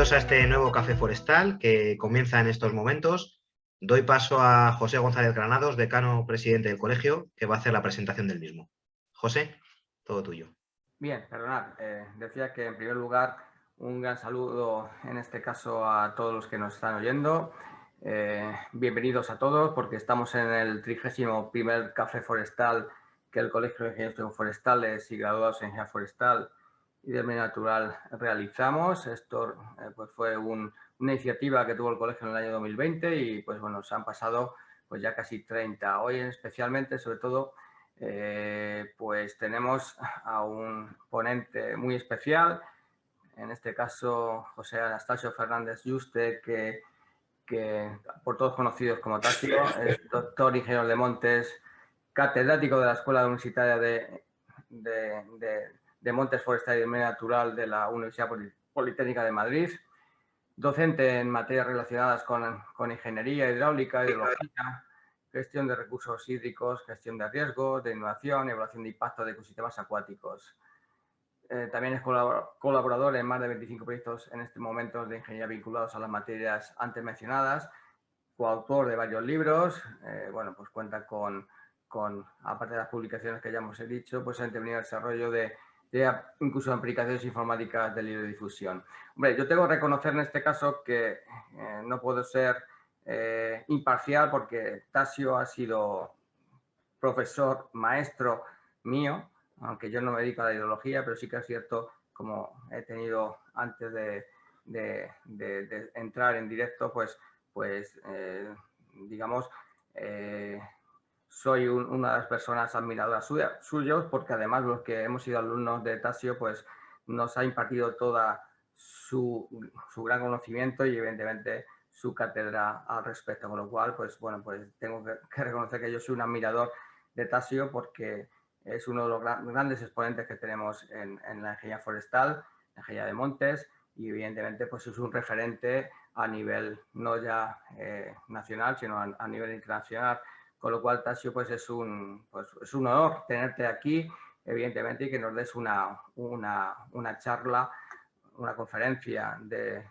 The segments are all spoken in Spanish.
Bienvenidos a este nuevo Café Forestal que comienza en estos momentos. Doy paso a José González Granados, decano presidente del colegio, que va a hacer la presentación del mismo. José, todo tuyo. Bien, perdonad. Decía que en primer lugar un gran saludo en este caso a todos los que nos están oyendo. Bienvenidos a todos porque estamos en el 31º Café Forestal que el Colegio de Ingenieros Forestales y Graduados en Ingeniería Forestal y de Medio Natural realizamos. Esto pues fue una iniciativa que tuvo el colegio en el año 2020 y pues bueno, se han pasado pues ya casi 30. Hoy especialmente, sobre todo, pues tenemos a un ponente muy especial, en este caso José Anastasio Fernández Yuste, que por todos conocidos como Tasio, es doctor ingeniero de montes, catedrático de la Escuela Universitaria de Montes Forestales y de Medio Natural de la Universidad Politécnica de Madrid, docente en materias relacionadas con ingeniería hidráulica, hidrología, gestión de recursos hídricos, gestión de riesgos, de innovación y evaluación de impacto de ecosistemas acuáticos. También es colaborador en más de 25 proyectos en este momento de ingeniería vinculados a las materias antes mencionadas, coautor de varios libros. Bueno, pues cuenta con, aparte de las publicaciones que ya hemos dicho, pues ha intervenido en el desarrollo de incluso aplicaciones informáticas de libre difusión. Hombre, yo tengo que reconocer en este caso que no puedo ser imparcial porque Tasio ha sido profesor, maestro mío, aunque yo no me dedico a la ideología, pero sí que es cierto, como he tenido antes de entrar en directo, pues digamos, soy una de las personas admiradoras suyos, porque además los que hemos sido alumnos de Tasio, pues nos ha impartido toda su gran conocimiento y evidentemente su cátedra al respecto, con lo cual, pues bueno, pues tengo que reconocer que yo soy un admirador de Tasio porque es uno de los grandes exponentes que tenemos en la ingeniería forestal, la ingeniería de montes, y evidentemente pues es un referente a nivel no ya nacional, sino a nivel internacional, con lo cual Tasio pues es un honor tenerte aquí, evidentemente, y que nos des una charla, una conferencia de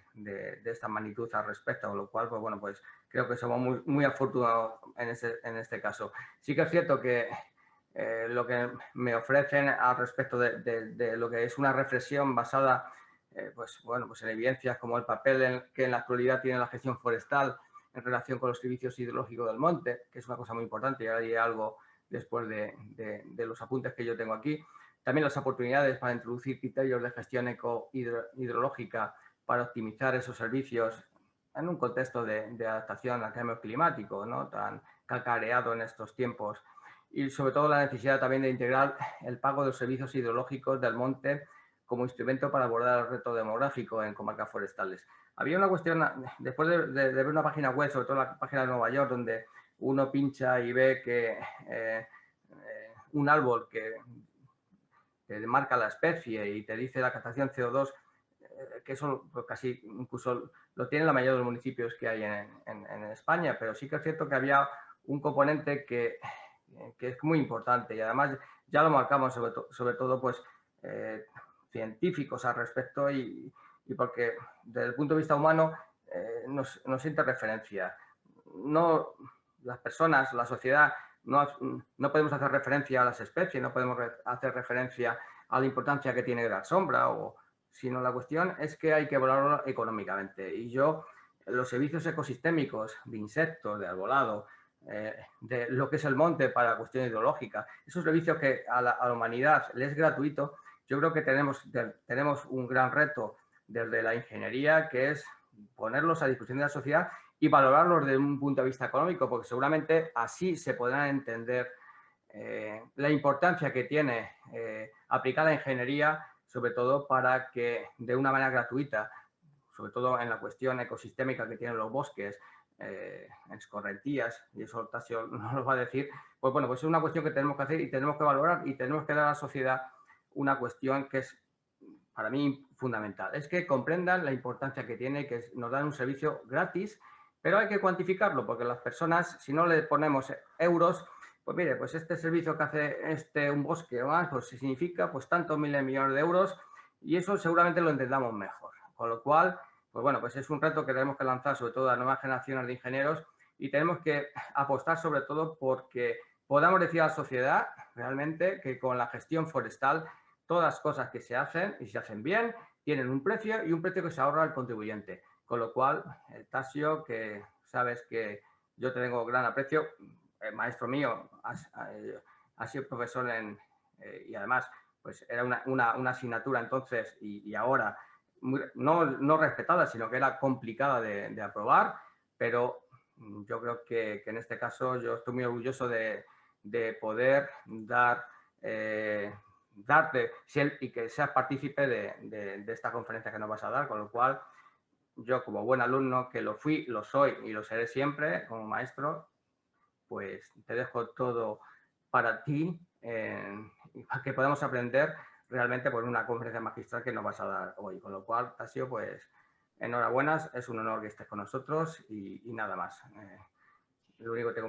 esta magnitud al respecto, con lo cual, pues bueno, pues creo que somos muy afortunados en este caso. Sí que es cierto que lo que me ofrecen al respecto de lo que es una reflexión basada pues en evidencias como el papel que en la actualidad tiene la gestión forestal en relación con los servicios hidrológicos del monte, que es una cosa muy importante, y ahora diré algo después de los apuntes que yo tengo aquí. También las oportunidades para introducir criterios de gestión hidrológica para optimizar esos servicios en un contexto de adaptación al cambio climático, ¿no?, tan cacareado en estos tiempos. Y sobre todo la necesidad también de integrar el pago de los servicios hidrológicos del monte como instrumento para abordar el reto demográfico en comarcas forestales. Había una cuestión, después de ver una página web, sobre todo la página de Nueva York, donde uno pincha y ve que un árbol que marca la especie y te dice la captación CO2, que eso pues, casi incluso lo tienen la mayoría de los municipios que hay en España, pero sí que es cierto que había un componente que es muy importante y además ya lo marcamos sobre todo pues científicos al respecto y porque desde el punto de vista humano nos siente referencia. No, las personas, la sociedad, no podemos hacer referencia a las especies, no podemos hacer referencia a la importancia que tiene la sombra, sino la cuestión es que hay que valorarlo económicamente. Y los servicios ecosistémicos de insectos, de arbolado, de lo que es el monte para la cuestión hidrológica, esos servicios que a la humanidad les es gratuito, yo creo que tenemos un gran reto desde la ingeniería, que es ponerlos a disposición de la sociedad y valorarlos desde un punto de vista económico, porque seguramente así se podrán entender la importancia que tiene aplicar la ingeniería, sobre todo para que de una manera gratuita, sobre todo en la cuestión ecosistémica que tienen los bosques, en escorrentías, y eso Tasio nos lo va a decir, pues bueno, pues es una cuestión que tenemos que hacer y tenemos que valorar y tenemos que dar a la sociedad una cuestión que es para mí fundamental. Es que comprendan la importancia que tiene, que nos dan un servicio gratis, pero hay que cuantificarlo, porque las personas, si no le ponemos euros, pues mire, pues este servicio que hace un bosque o más, pues significa pues tantos miles de millones de euros y eso seguramente lo entendamos mejor. Con lo cual, pues bueno, pues es un reto que tenemos que lanzar sobre todo a nuevas generaciones de ingenieros y tenemos que apostar sobre todo porque podamos decir a la sociedad realmente que con la gestión forestal todas las cosas que se hacen y se hacen bien tienen un precio y un precio que se ahorra al contribuyente. Con lo cual, Tasio, que sabes que yo te tengo gran aprecio, maestro mío, has sido profesor y además pues era una asignatura entonces y ahora no respetada, sino que era complicada de aprobar, pero yo creo que en este caso yo estoy muy orgulloso de poder darte y que seas partícipe de esta conferencia que nos vas a dar, con lo cual yo como buen alumno que lo fui, lo soy y lo seré siempre como maestro, pues te dejo todo para ti para que podamos aprender realmente por una conferencia magistral que nos vas a dar hoy. Con lo cual, Tasio, pues enhorabuena, es un honor que estés con nosotros y nada más. Lo único que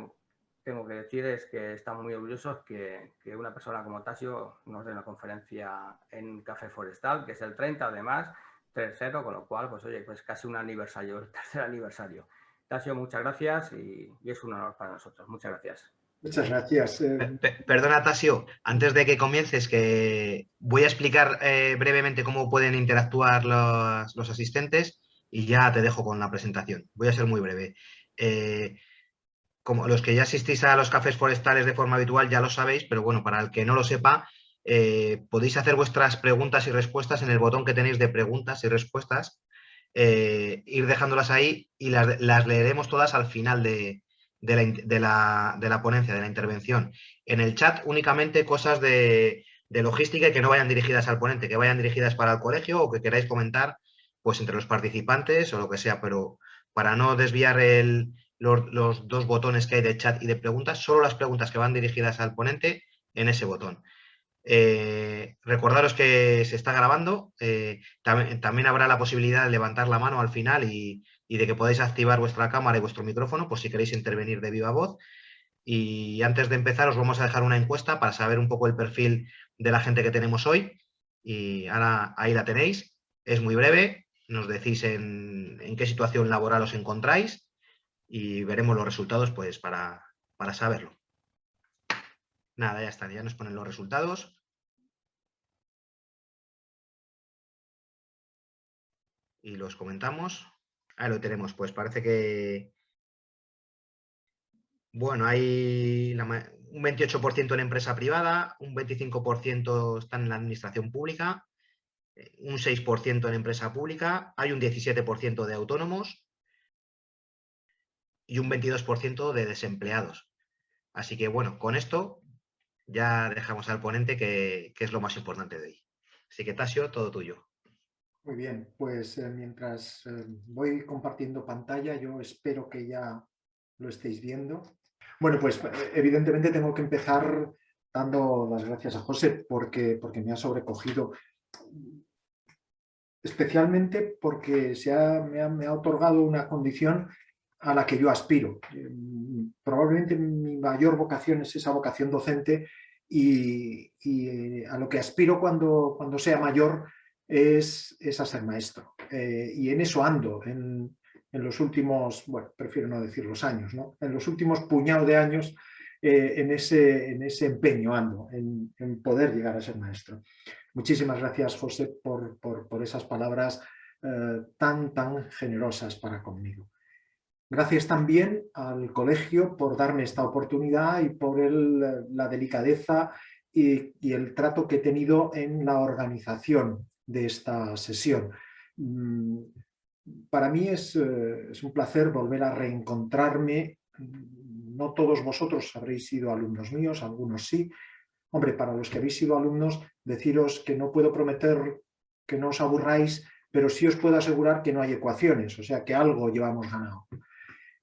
tengo que decir es que estamos muy orgullosos que una persona como Tasio nos dé una conferencia en Café Forestal, que es el 30 además, tercero, con lo cual, pues oye, pues casi un aniversario, el tercer aniversario. Tasio, muchas gracias y es un honor para nosotros. Muchas gracias. Muchas gracias. Perdona, Tasio, antes de que comiences, que voy a explicar brevemente cómo pueden interactuar los asistentes y ya te dejo con la presentación. Voy a ser muy breve. Como los que ya asistís a los cafés forestales de forma habitual ya lo sabéis, pero bueno, para el que no lo sepa, podéis hacer vuestras preguntas y respuestas en el botón que tenéis de preguntas y respuestas, ir dejándolas ahí y las leeremos todas al final de la ponencia, de la intervención. En el chat únicamente cosas de logística y que no vayan dirigidas al ponente, que vayan dirigidas para el colegio o que queráis comentar pues entre los participantes o lo que sea, pero para no desviar los dos botones que hay de chat y de preguntas, solo las preguntas que van dirigidas al ponente en ese botón. Recordaros que se está grabando, también habrá la posibilidad de levantar la mano al final y de que podáis activar vuestra cámara y vuestro micrófono por si queréis intervenir de viva voz. Y antes de empezar os vamos a dejar una encuesta para saber un poco el perfil de la gente que tenemos hoy y ahora ahí la tenéis, es muy breve, nos decís en qué situación laboral os encontráis y veremos los resultados pues para saberlo. Nada, ya están, ya nos ponen los resultados. Y los comentamos. Ahí lo tenemos, pues parece que, bueno, hay un 28% en empresa privada, un 25% están en la administración pública, un 6% en empresa pública, hay un 17% de autónomos y un 22% de desempleados. Así que, bueno, con esto ya dejamos al ponente que es lo más importante de hoy. Así que, Tasio, todo tuyo. Muy bien, pues mientras voy compartiendo pantalla, yo espero que ya lo estéis viendo. Bueno, pues evidentemente tengo que empezar dando las gracias a José porque me ha sobrecogido, especialmente porque me ha otorgado una condición a la que yo aspiro. Probablemente mi mayor vocación es esa vocación docente y a lo que aspiro cuando sea mayor es a ser maestro. Y en eso ando, en los últimos, bueno, prefiero no decir los años, ¿no? En los últimos puñado de años en ese empeño ando, en poder llegar a ser maestro. Muchísimas gracias, José, por esas palabras tan generosas para conmigo. Gracias también al colegio por darme esta oportunidad y por la delicadeza y el trato que he tenido en la organización de esta sesión. Para mí es un placer volver a reencontrarme. No todos vosotros habréis sido alumnos míos, algunos sí. Hombre, para los que habéis sido alumnos, deciros que no puedo prometer que no os aburráis, pero sí os puedo asegurar que no hay ecuaciones, o sea que algo llevamos ganado.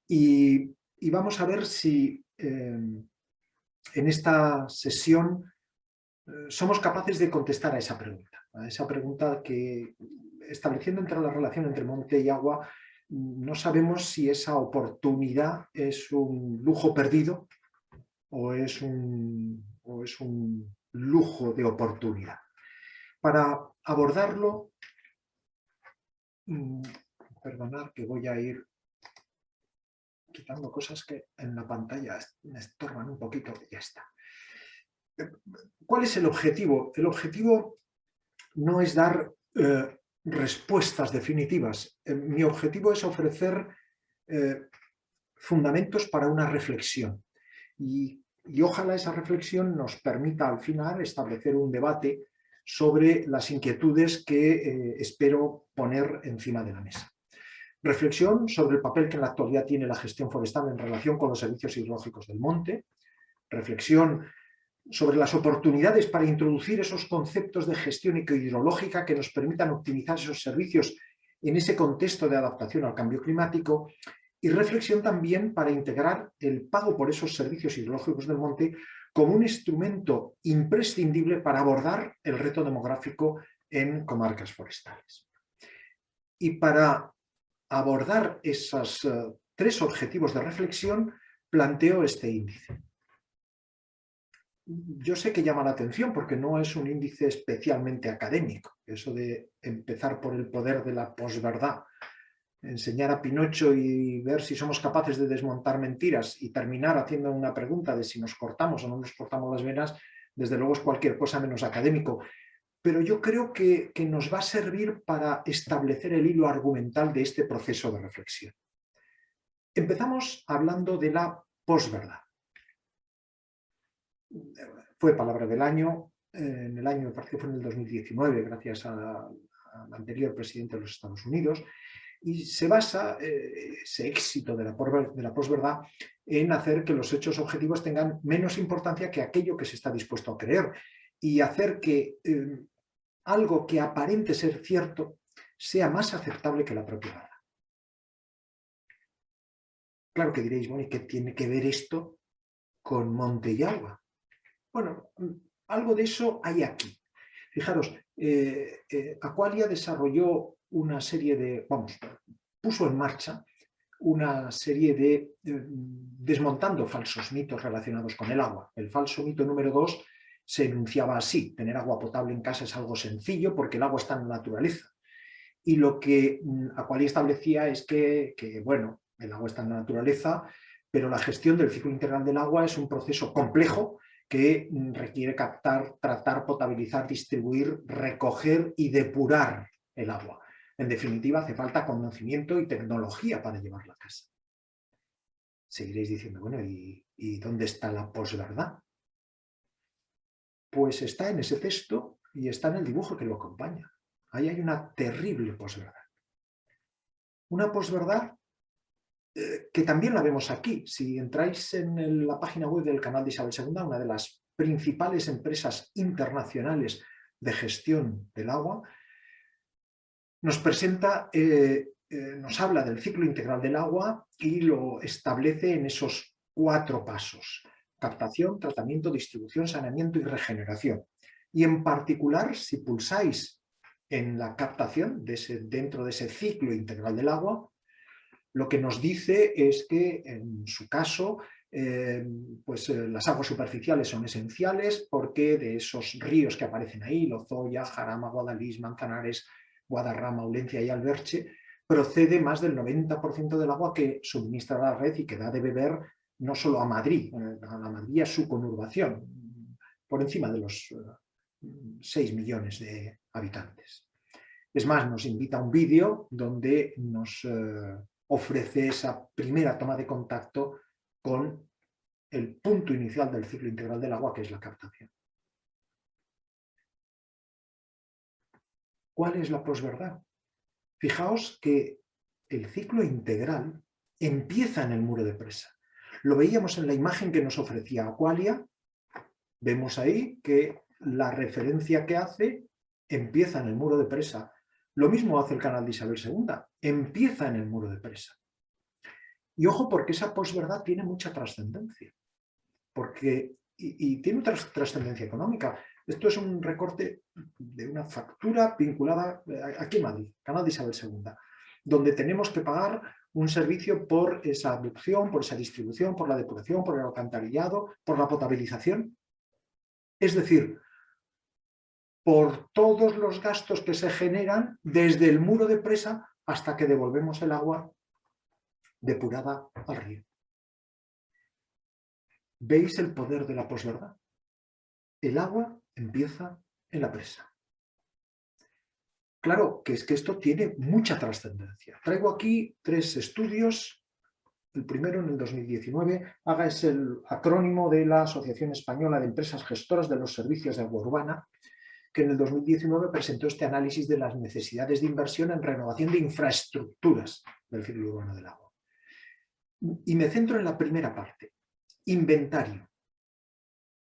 Y vamos a ver si en esta sesión somos capaces de contestar a esa pregunta que, estableciendo entre la relación entre monte y agua, no sabemos si esa oportunidad es un lujo perdido o es un lujo de oportunidad. Para abordarlo, perdonar que voy a ir quitando cosas que en la pantalla me estorban un poquito. Ya está. ¿Cuál es el objetivo? El objetivo no es dar respuestas definitivas. Mi objetivo es ofrecer fundamentos para una reflexión. Y ojalá esa reflexión nos permita al final establecer un debate sobre las inquietudes que espero poner encima de la mesa. Reflexión sobre el papel que en la actualidad tiene la gestión forestal en relación con los servicios hidrológicos del monte. Reflexión sobre las oportunidades para introducir esos conceptos de gestión hidrológica que nos permitan optimizar esos servicios en ese contexto de adaptación al cambio climático. Y reflexión también para integrar el pago por esos servicios hidrológicos del monte como un instrumento imprescindible para abordar el reto demográfico en comarcas forestales. Y para abordar esos tres objetivos de reflexión, planteo este índice. Yo sé que llama la atención porque no es un índice especialmente académico, eso de empezar por el poder de la posverdad, enseñar a Pinocho y ver si somos capaces de desmontar mentiras y terminar haciendo una pregunta de si nos cortamos o no nos cortamos las venas, desde luego es cualquier cosa menos académico. Pero yo creo que nos va a servir para establecer el hilo argumental de este proceso de reflexión. Empezamos hablando de la posverdad. Fue palabra del año, en el año, me parece que fue en el 2019, gracias al anterior presidente de los Estados Unidos, y se basa ese éxito de la posverdad en hacer que los hechos objetivos tengan menos importancia que aquello que se está dispuesto a creer y hacer que algo que aparente ser cierto sea más aceptable que la propia verdad. Claro que diréis, bueno, ¿y qué tiene que ver esto con monte y agua? Bueno, algo de eso hay aquí. Fijaros, Aqualia desarrolló una serie de, puso en marcha una serie de desmontando falsos mitos relacionados con el agua. El falso mito número 2 se enunciaba así: tener agua potable en casa es algo sencillo porque el agua está en la naturaleza. Y lo que Aqualia establecía es que, bueno, el agua está en la naturaleza, pero la gestión del ciclo integral del agua es un proceso complejo que requiere captar, tratar, potabilizar, distribuir, recoger y depurar el agua. En definitiva, hace falta conocimiento y tecnología para llevarla a casa. Seguiréis diciendo, bueno, ¿y dónde está la posverdad? Pues está en ese texto y está en el dibujo que lo acompaña. Ahí hay una terrible posverdad. Una posverdad que también la vemos aquí. Si entráis en la página web del canal de Isabel II, una de las principales empresas internacionales de gestión del agua, nos presenta, nos habla del ciclo integral del agua y lo establece en esos 4 pasos: captación, tratamiento, distribución, saneamiento y regeneración. Y en particular, si pulsáis en la captación dentro de ese ciclo integral del agua, lo que nos dice es que en su caso las aguas superficiales son esenciales porque de esos ríos que aparecen ahí, Lozoya, Jarama, Guadalís, Manzanares, Guadarrama, Ulencia y Alberche, procede más del 90% del agua que suministra la red y que da de beber no solo a Madrid, a Madrid y a su conurbación, por encima de los 6 millones de habitantes. Es más, nos invita a un vídeo donde nos ofrece esa primera toma de contacto con el punto inicial del ciclo integral del agua, que es la captación. ¿Cuál es la posverdad? Fijaos que el ciclo integral empieza en el muro de presa. Lo veíamos en la imagen que nos ofrecía Aqualia. Vemos ahí que la referencia que hace empieza en el muro de presa. Lo mismo hace el canal de Isabel II, empieza en el muro de presa. Y ojo, porque esa posverdad tiene mucha trascendencia, y tiene otra trascendencia económica. Esto es un recorte de una factura vinculada aquí en Madrid, canal de Isabel II, donde tenemos que pagar un servicio por esa adducción, por esa distribución, por la depuración, por el alcantarillado, por la potabilización. Es decir, por todos los gastos que se generan desde el muro de presa hasta que devolvemos el agua depurada al río. ¿Veis el poder de la posverdad? El agua empieza en la presa. Claro que es que esto tiene mucha trascendencia. Traigo aquí 3 estudios. El primero, en el 2019, AGA es el acrónimo de la Asociación Española de Empresas Gestoras de los Servicios de Agua Urbana, que en el 2019 presentó este análisis de las necesidades de inversión en renovación de infraestructuras del ciclo urbano del agua. Y me centro en la primera parte, inventario.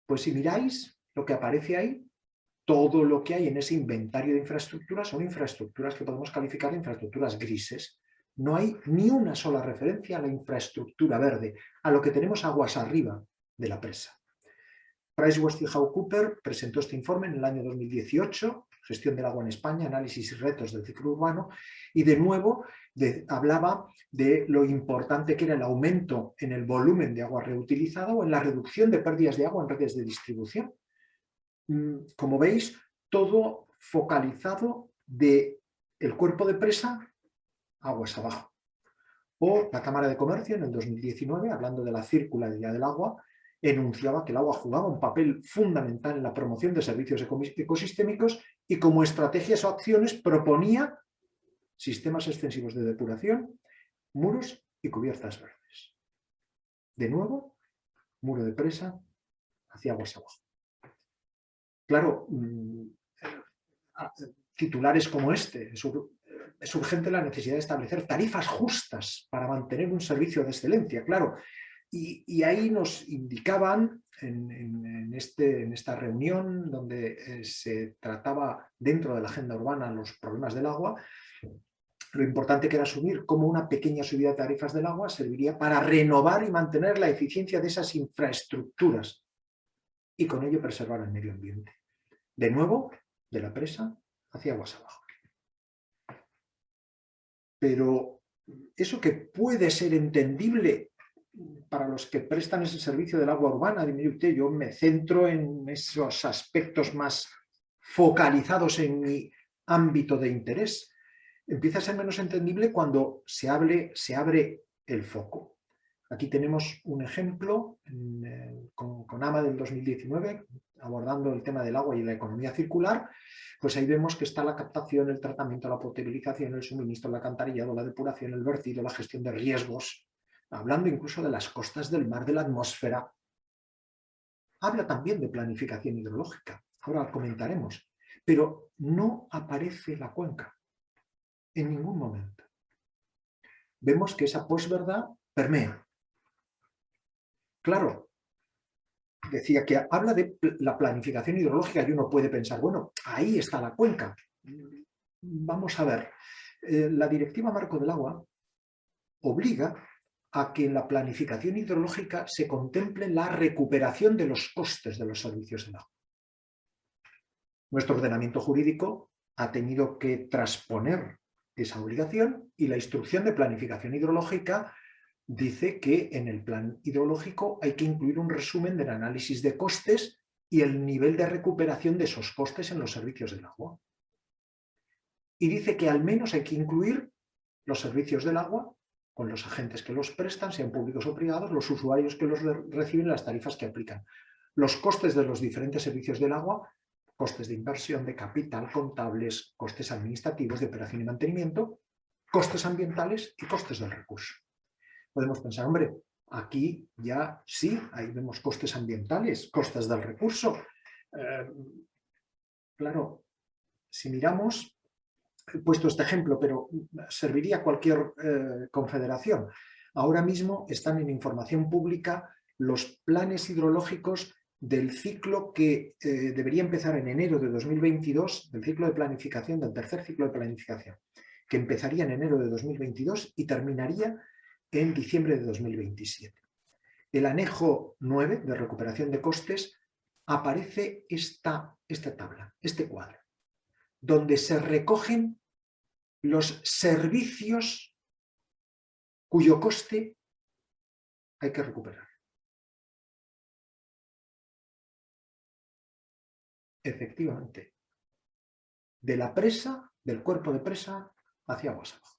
Pues si miráis lo que aparece ahí, todo lo que hay en ese inventario de infraestructuras son infraestructuras que podemos calificar de infraestructuras grises. No hay ni una sola referencia a la infraestructura verde, a lo que tenemos aguas arriba de la presa. PricewaterhouseCoopers presentó este informe en el año 2018, Gestión del agua en España, análisis y retos del ciclo urbano, y de nuevo hablaba de lo importante que era el aumento en el volumen de agua reutilizada o en la reducción de pérdidas de agua en redes de distribución. Como veis, todo focalizado del cuerpo de presa aguas abajo. O la Cámara de Comercio en el 2019, hablando de la circularidad del agua, enunciaba que el agua jugaba un papel fundamental en la promoción de servicios ecosistémicos y como estrategias o acciones proponía sistemas extensivos de depuración, muros y cubiertas verdes. De nuevo, muro de presa hacia aguas abajo. Claro, titulares como este, es urgente la necesidad de establecer tarifas justas para mantener un servicio de excelencia, claro. Y ahí nos indicaban, en esta reunión donde se trataba dentro de la agenda urbana los problemas del agua, lo importante que era asumir cómo una pequeña subida de tarifas del agua serviría para renovar y mantener la eficiencia de esas infraestructuras y con ello preservar el medio ambiente. De nuevo, de la presa hacia aguas abajo. Pero eso que puede ser entendible para los que prestan ese servicio del agua urbana, dime usted, yo me centro en esos aspectos más focalizados en mi ámbito de interés. Empieza a ser menos entendible cuando se abre el foco. Aquí tenemos un ejemplo con AMA del 2019, abordando el tema del agua y la economía circular. Pues ahí vemos que está la captación, el tratamiento, la potabilización, el suministro, el alcantarillado, la depuración, el vertido, la gestión de riesgos, hablando incluso de las costas del mar, de la atmósfera. Habla también de planificación hidrológica, ahora comentaremos, pero no aparece la cuenca en ningún momento. Vemos que esa posverdad permea. Claro, decía que habla de la planificación hidrológica y uno puede pensar, bueno, ahí está la cuenca. Vamos a ver, la Directiva Marco del Agua obliga a que en la planificación hidrológica se contemple la recuperación de los costes de los servicios del agua. Nuestro ordenamiento jurídico ha tenido que trasponer esa obligación y la instrucción de planificación hidrológica dice que en el plan hidrológico hay que incluir un resumen del análisis de costes y el nivel de recuperación de esos costes en los servicios del agua. Y dice que al menos hay que incluir los servicios del agua con los agentes que los prestan, sean públicos o privados, los usuarios que los reciben, las tarifas que aplican. Los costes de los diferentes servicios del agua, costes de inversión, de capital, contables, costes administrativos, de operación y mantenimiento, costes ambientales y costes del recurso. Podemos pensar, hombre, aquí ya sí, ahí vemos costes ambientales, costes del recurso. Claro, si miramos, he puesto este ejemplo, pero serviría a cualquier confederación. Ahora mismo están en información pública los planes hidrológicos del ciclo que debería empezar en enero de 2022, del ciclo de planificación, del tercer ciclo de planificación, que empezaría en enero de 2022 y terminaría en diciembre de 2027. El anejo 9 de recuperación de costes aparece esta tabla, este cuadro, donde se recogen los servicios cuyo coste hay que recuperar. Efectivamente, de la presa, del cuerpo de presa, hacia aguas abajo.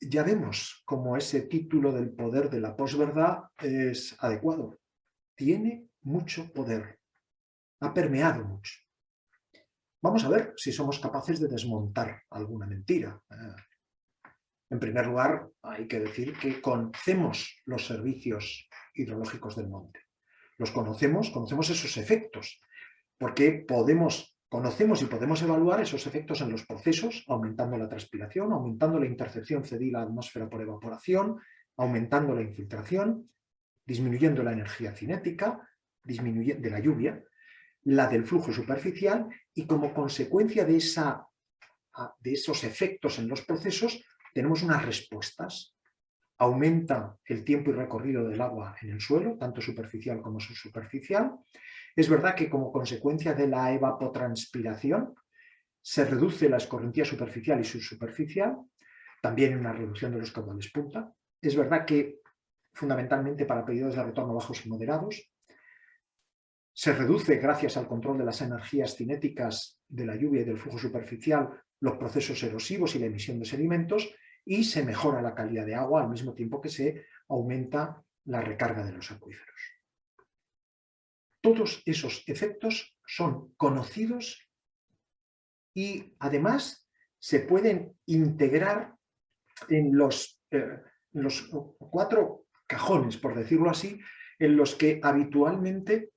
ya vemos cómo ese título del poder de la posverdad es adecuado. Tiene mucho poder, ha permeado mucho. Vamos a ver si somos capaces de desmontar alguna mentira. En primer lugar, hay que decir que conocemos los servicios hidrológicos del monte. Los conocemos esos efectos, porque conocemos y podemos evaluar esos efectos en los procesos, aumentando la transpiración, aumentando la intercepción cedil a la atmósfera por evaporación, aumentando la infiltración, disminuyendo la energía cinética, de la lluvia, la del flujo superficial, y como consecuencia de esos efectos en los procesos tenemos unas respuestas. Aumenta el tiempo y recorrido del agua en el suelo, tanto superficial como subsuperficial. Es verdad que como consecuencia de la evapotranspiración se reduce la escorrentía superficial y subsuperficial, también una reducción de los caudales punta. Es verdad que fundamentalmente para periodos de retorno bajos y moderados. Se reduce, gracias al control de las energías cinéticas de la lluvia y del flujo superficial, los procesos erosivos y la emisión de sedimentos, y se mejora la calidad de agua al mismo tiempo que se aumenta la recarga de los acuíferos. Todos esos efectos son conocidos y además se pueden integrar en los 4 cajones, por decirlo así, en los que habitualmente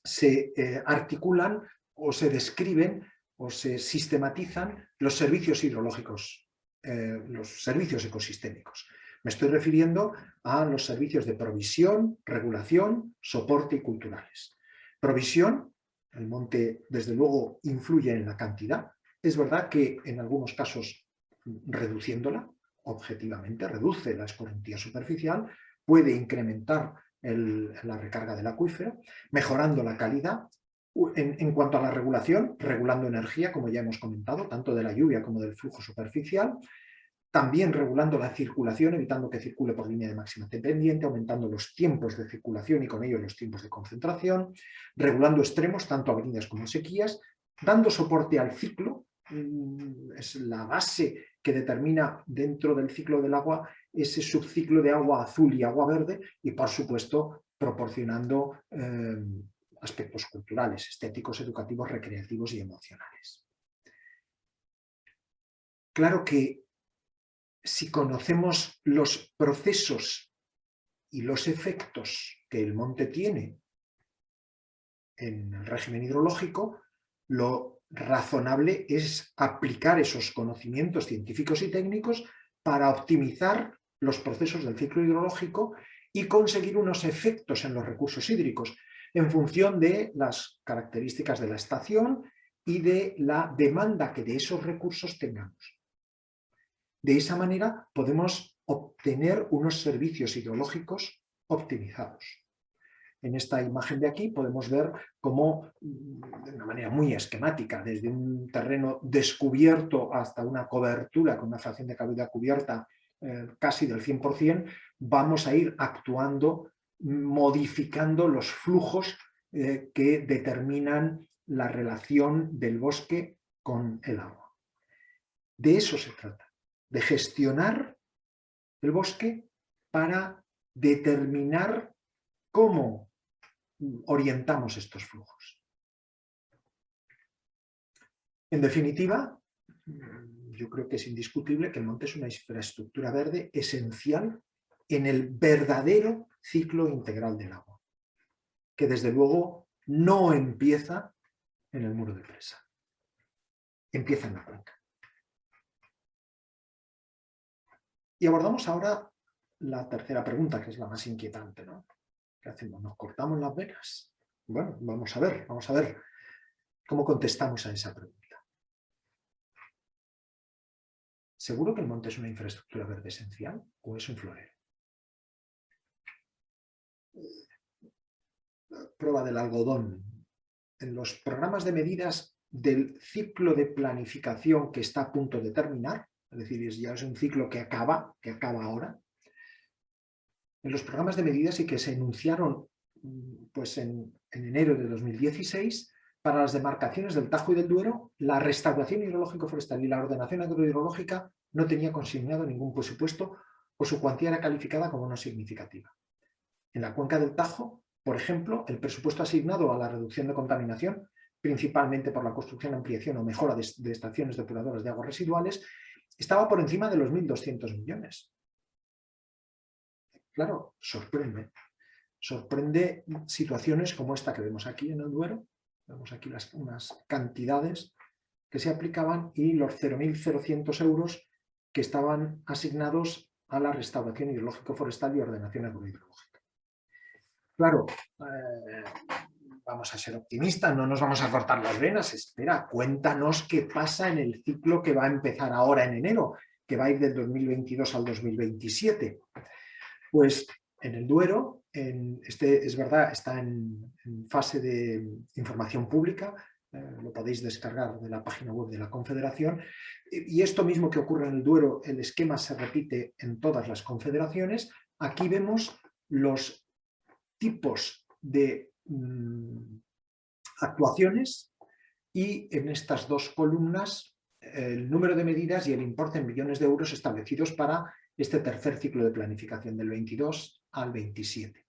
se articulan o se describen o se sistematizan los servicios hidrológicos, los servicios ecosistémicos. Me estoy refiriendo a los servicios de provisión, regulación, soporte y culturales. Provisión, el monte desde luego influye en la cantidad. Es verdad que en algunos casos reduciéndola, objetivamente, reduce la escorrentía superficial, puede incrementar la recarga del acuífero, mejorando la calidad. En cuanto a la regulación, regulando energía, como ya hemos comentado, tanto de la lluvia como del flujo superficial, también regulando la circulación, evitando que circule por línea de máxima pendiente, aumentando los tiempos de circulación y con ello los tiempos de concentración, regulando extremos, tanto avenidas como sequías, dando soporte al ciclo, es la base que determina dentro del ciclo del agua ese subciclo de agua azul y agua verde, y por supuesto proporcionando aspectos culturales, estéticos, educativos, recreativos y emocionales. Claro que si conocemos los procesos y los efectos que el monte tiene en el régimen hidrológico, lo razonable es aplicar esos conocimientos científicos y técnicos para optimizar los procesos del ciclo hidrológico y conseguir unos efectos en los recursos hídricos en función de las características de la estación y de la demanda que de esos recursos tengamos. De esa manera podemos obtener unos servicios hidrológicos optimizados. En esta imagen de aquí podemos ver cómo, de una manera muy esquemática, desde un terreno descubierto hasta una cobertura con una fracción de cavidad cubierta casi del 100%, vamos a ir actuando, modificando los flujos que determinan la relación del bosque con el agua. De eso se trata, de gestionar el bosque para determinar cómo orientamos estos flujos. En definitiva, yo creo que es indiscutible que el monte es una infraestructura verde esencial en el verdadero ciclo integral del agua, que desde luego no empieza en el muro de presa, empieza en la cuenca. Y abordamos ahora la tercera pregunta, que es la más inquietante, ¿no? ¿Qué hacemos? ¿Nos cortamos las venas? Bueno, vamos a ver cómo contestamos a esa pregunta. ¿Seguro que el monte es una infraestructura verde esencial o es un florero? Prueba del algodón. En los programas de medidas del ciclo de planificación que está a punto de terminar, es decir, ya es un ciclo que acaba ahora, en los programas de medidas y que se enunciaron pues, en enero de 2016, para las demarcaciones del Tajo y del Duero, la restauración hidrológico-forestal y la ordenación agrohidrológica no tenía consignado ningún presupuesto o su cuantía era calificada como no significativa. En la cuenca del Tajo, por ejemplo, el presupuesto asignado a la reducción de contaminación, principalmente por la construcción, ampliación o mejora de estaciones depuradoras de aguas residuales, estaba por encima de los 1.200 millones. Claro, sorprende. Sorprende situaciones como esta que vemos aquí en el Duero. Vemos aquí unas cantidades que se aplicaban y los 0.000 euros que estaban asignados a la restauración hidrológico-forestal y ordenación agrohidrológica. Claro, vamos a ser optimistas, no nos vamos a cortar las venas. Espera, cuéntanos qué pasa en el ciclo que va a empezar ahora en enero, que va a ir del 2022 al 2027. Pues en el Duero, es verdad, está en fase de información pública, lo podéis descargar de la página web de la Confederación, y esto mismo que ocurre en el Duero, el esquema se repite en todas las confederaciones. Aquí vemos los tipos de actuaciones y en estas dos columnas el número de medidas y el importe en millones de euros establecidos para este tercer ciclo de planificación del 22 al 27.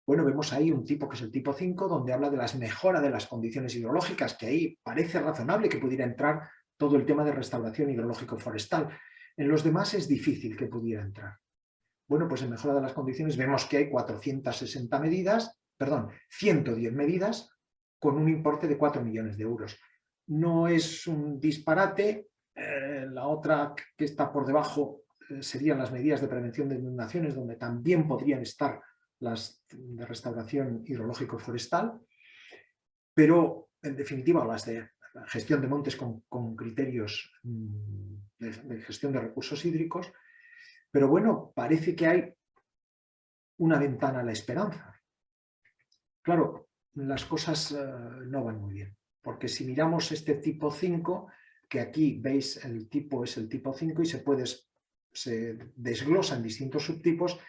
Bueno, vemos ahí un tipo que es el tipo 5, donde habla de las mejoras de las condiciones hidrológicas, que ahí parece razonable que pudiera entrar todo el tema de restauración hidrológico-forestal. En los demás es difícil que pudiera entrar. Bueno, pues en mejora de las condiciones vemos que hay 460 medidas, perdón, 110 medidas con un importe de 4 millones de euros. No es un disparate. La otra que está por debajo serían las medidas de prevención de inundaciones, donde también podrían estar las de restauración hidrológico-forestal, pero en definitiva las de gestión de montes con criterios de gestión de recursos hídricos. Pero bueno, parece que hay una ventana a la esperanza. Claro, las cosas no van muy bien, porque si miramos este tipo 5, que aquí veis el tipo es el tipo 5 y se desglosa en distintos subtipos,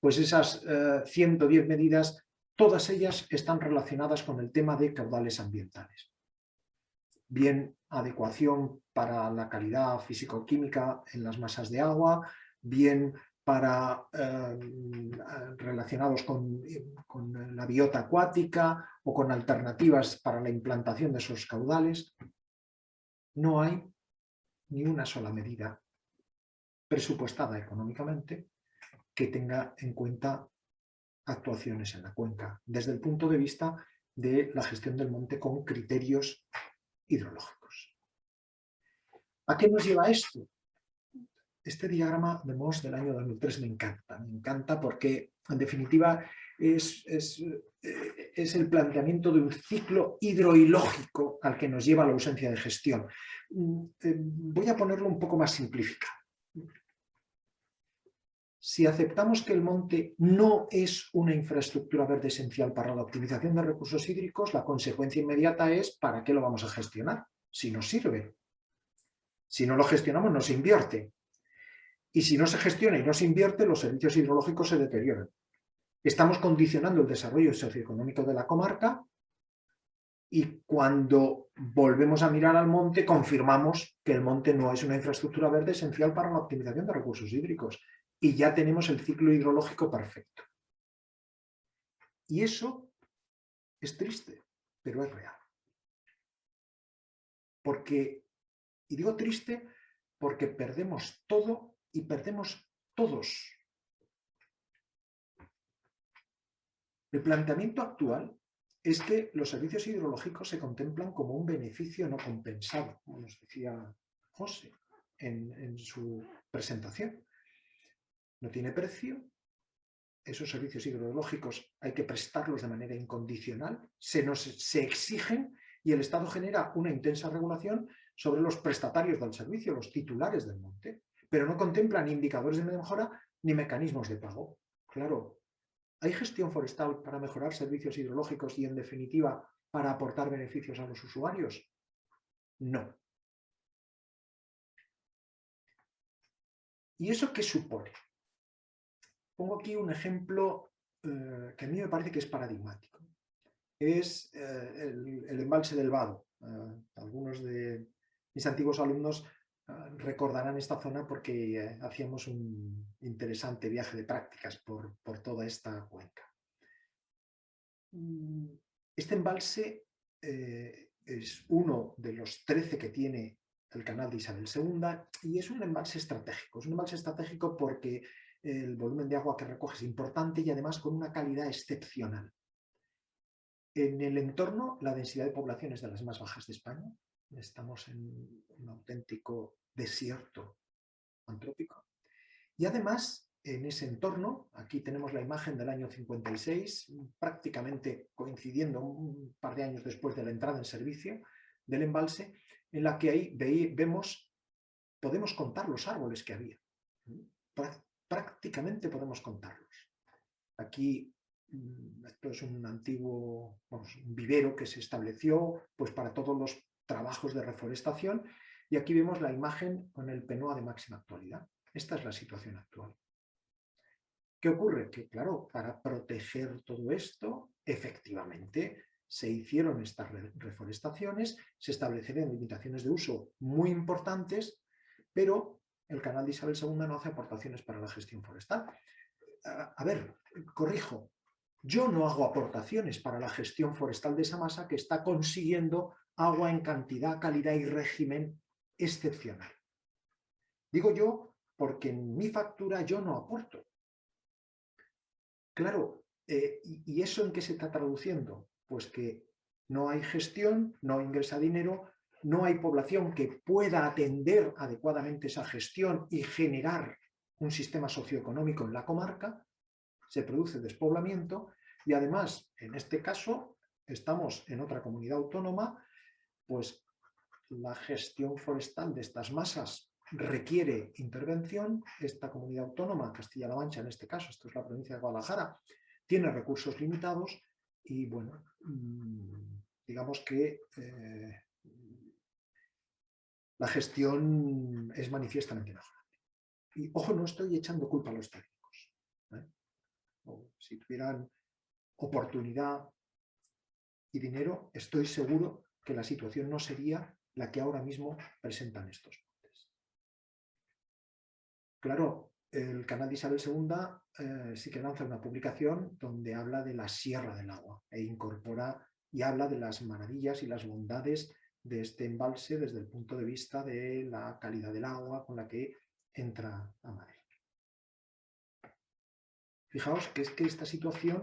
pues esas 110 medidas, todas ellas están relacionadas con el tema de caudales ambientales. Bien adecuación para la calidad físico-química en las masas de agua, bien para relacionados con la biota acuática o con alternativas para la implantación de esos caudales. No hay ni una sola medida presupuestada económicamente que tenga en cuenta actuaciones en la cuenca desde el punto de vista de la gestión del monte con criterios hidrológicos. ¿A qué nos lleva esto? Este diagrama de Moss del año 2003 me encanta porque en definitiva es el planteamiento de un ciclo hidroilógico al que nos lleva la ausencia de gestión. Voy a ponerlo un poco más simplificado. Si aceptamos que el monte no es una infraestructura verde esencial para la optimización de recursos hídricos, la consecuencia inmediata es ¿para qué lo vamos a gestionar? Si nos sirve. Si no lo gestionamos, no se invierte. Y si no se gestiona y no se invierte, los servicios hidrológicos se deterioran. Estamos condicionando el desarrollo socioeconómico de la comarca y cuando volvemos a mirar al monte, confirmamos que el monte no es una infraestructura verde esencial para la optimización de recursos hídricos. Y ya tenemos el ciclo hidrológico perfecto. Y eso es triste, pero es real. Porque, y digo triste, porque perdemos todo y perdemos todos. El planteamiento actual es que los servicios hidrológicos se contemplan como un beneficio no compensado, como nos decía José en su presentación. No tiene precio, esos servicios hidrológicos hay que prestarlos de manera incondicional, se exigen y el Estado genera una intensa regulación sobre los prestatarios del servicio, los titulares del monte, pero no contempla ni indicadores de mejora ni mecanismos de pago. Claro, ¿hay gestión forestal para mejorar servicios hidrológicos y, en definitiva, para aportar beneficios a los usuarios? No. ¿Y eso qué supone? Pongo aquí un ejemplo que a mí me parece que es paradigmático. es el embalse del Vado. Algunos de mis antiguos alumnos recordarán esta zona porque hacíamos un interesante viaje de prácticas por toda esta cuenca. Este embalse es uno de los 13 que tiene el canal de Isabel II y es un embalse estratégico. Es un embalse estratégico porque el volumen de agua que recoge es importante y además con una calidad excepcional. En el entorno, la densidad de población es de las más bajas de España. Estamos en un auténtico desierto antrópico. Y además, en ese entorno, aquí tenemos la imagen del año 56, prácticamente coincidiendo un par de años después de la entrada en servicio del embalse, en la que ahí vemos, podemos contar los árboles que había. Prácticamente podemos contarlos. Aquí, esto es un antiguo un vivero que se estableció pues, para todos los trabajos de reforestación, y aquí vemos la imagen con el Penoa de máxima actualidad. Esta es la situación actual. ¿Qué ocurre? Que, claro, para proteger todo esto, efectivamente, se hicieron estas reforestaciones, se establecieron limitaciones de uso muy importantes, pero el canal de Isabel II no hace aportaciones para la gestión forestal. A ver, corrijo, yo no hago aportaciones para la gestión forestal de esa masa que está consiguiendo agua en cantidad, calidad y régimen excepcional. Digo yo porque en mi factura yo no aporto. Claro, ¿y eso en qué se está traduciendo? Pues que no hay gestión, no ingresa dinero, no hay población que pueda atender adecuadamente esa gestión y generar un sistema socioeconómico en la comarca, se produce despoblamiento y además, en este caso, estamos en otra comunidad autónoma, pues la gestión forestal de estas masas requiere intervención. Esta comunidad autónoma, Castilla-La Mancha en este caso, esto es la provincia de Guadalajara, tiene recursos limitados y, bueno, digamos que la gestión es manifiestamente mejorable. Y, ojo, no estoy echando culpa a los técnicos, o si tuvieran oportunidad y dinero, estoy seguro que la situación no sería la que ahora mismo presentan estos montes. Claro, el canal de Isabel II sí que lanza una publicación donde habla de la Sierra del Agua e incorpora y habla de las maravillas y las bondades de este embalse desde el punto de vista de la calidad del agua con la que entra a Madrid. Fijaos que es que esta situación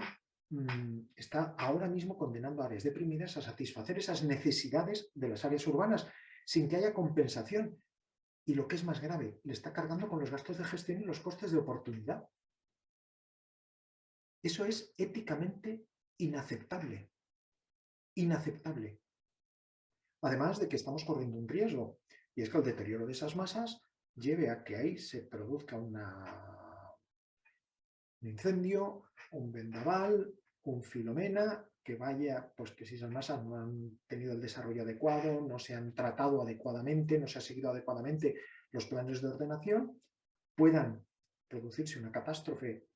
está ahora mismo condenando a áreas deprimidas a satisfacer esas necesidades de las áreas urbanas sin que haya compensación. Y lo que es más grave, le está cargando con los gastos de gestión y los costes de oportunidad. Eso es éticamente inaceptable. Inaceptable. Además de que estamos corriendo un riesgo, y es que el deterioro de esas masas lleve a que ahí se produzca un incendio, un vendaval, un Filomena, que vaya, pues que si esas masas no han tenido el desarrollo adecuado, no se han tratado adecuadamente, no se ha seguido adecuadamente los planes de ordenación, puedan producirse una catástrofe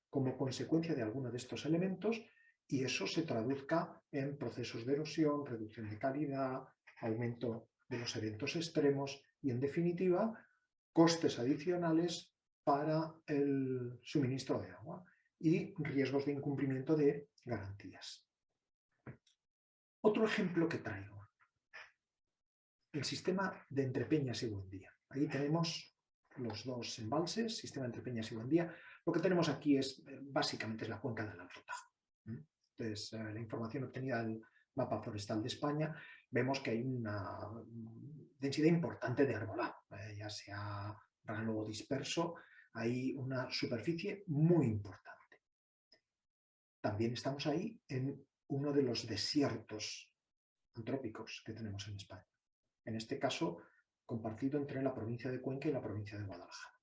como consecuencia de alguno de estos elementos y eso se traduzca en procesos de erosión, reducción de calidad, aumento de los eventos extremos y, en definitiva, costes adicionales para el suministro de agua y riesgos de incumplimiento de garantías. Otro ejemplo que traigo, el sistema de Entrepeñas y Buendía. Ahí tenemos los dos embalses, sistema de Entrepeñas y Buendía. Lo que tenemos aquí es, básicamente, es la cuenca del Alto Tajo. Entonces, la información obtenida del mapa forestal de España, vemos que hay una densidad importante de arbolado, ya sea ralo o disperso, hay una superficie muy importante. También estamos ahí en uno de los desiertos antrópicos que tenemos en España. En este caso, compartido entre la provincia de Cuenca y la provincia de Guadalajara.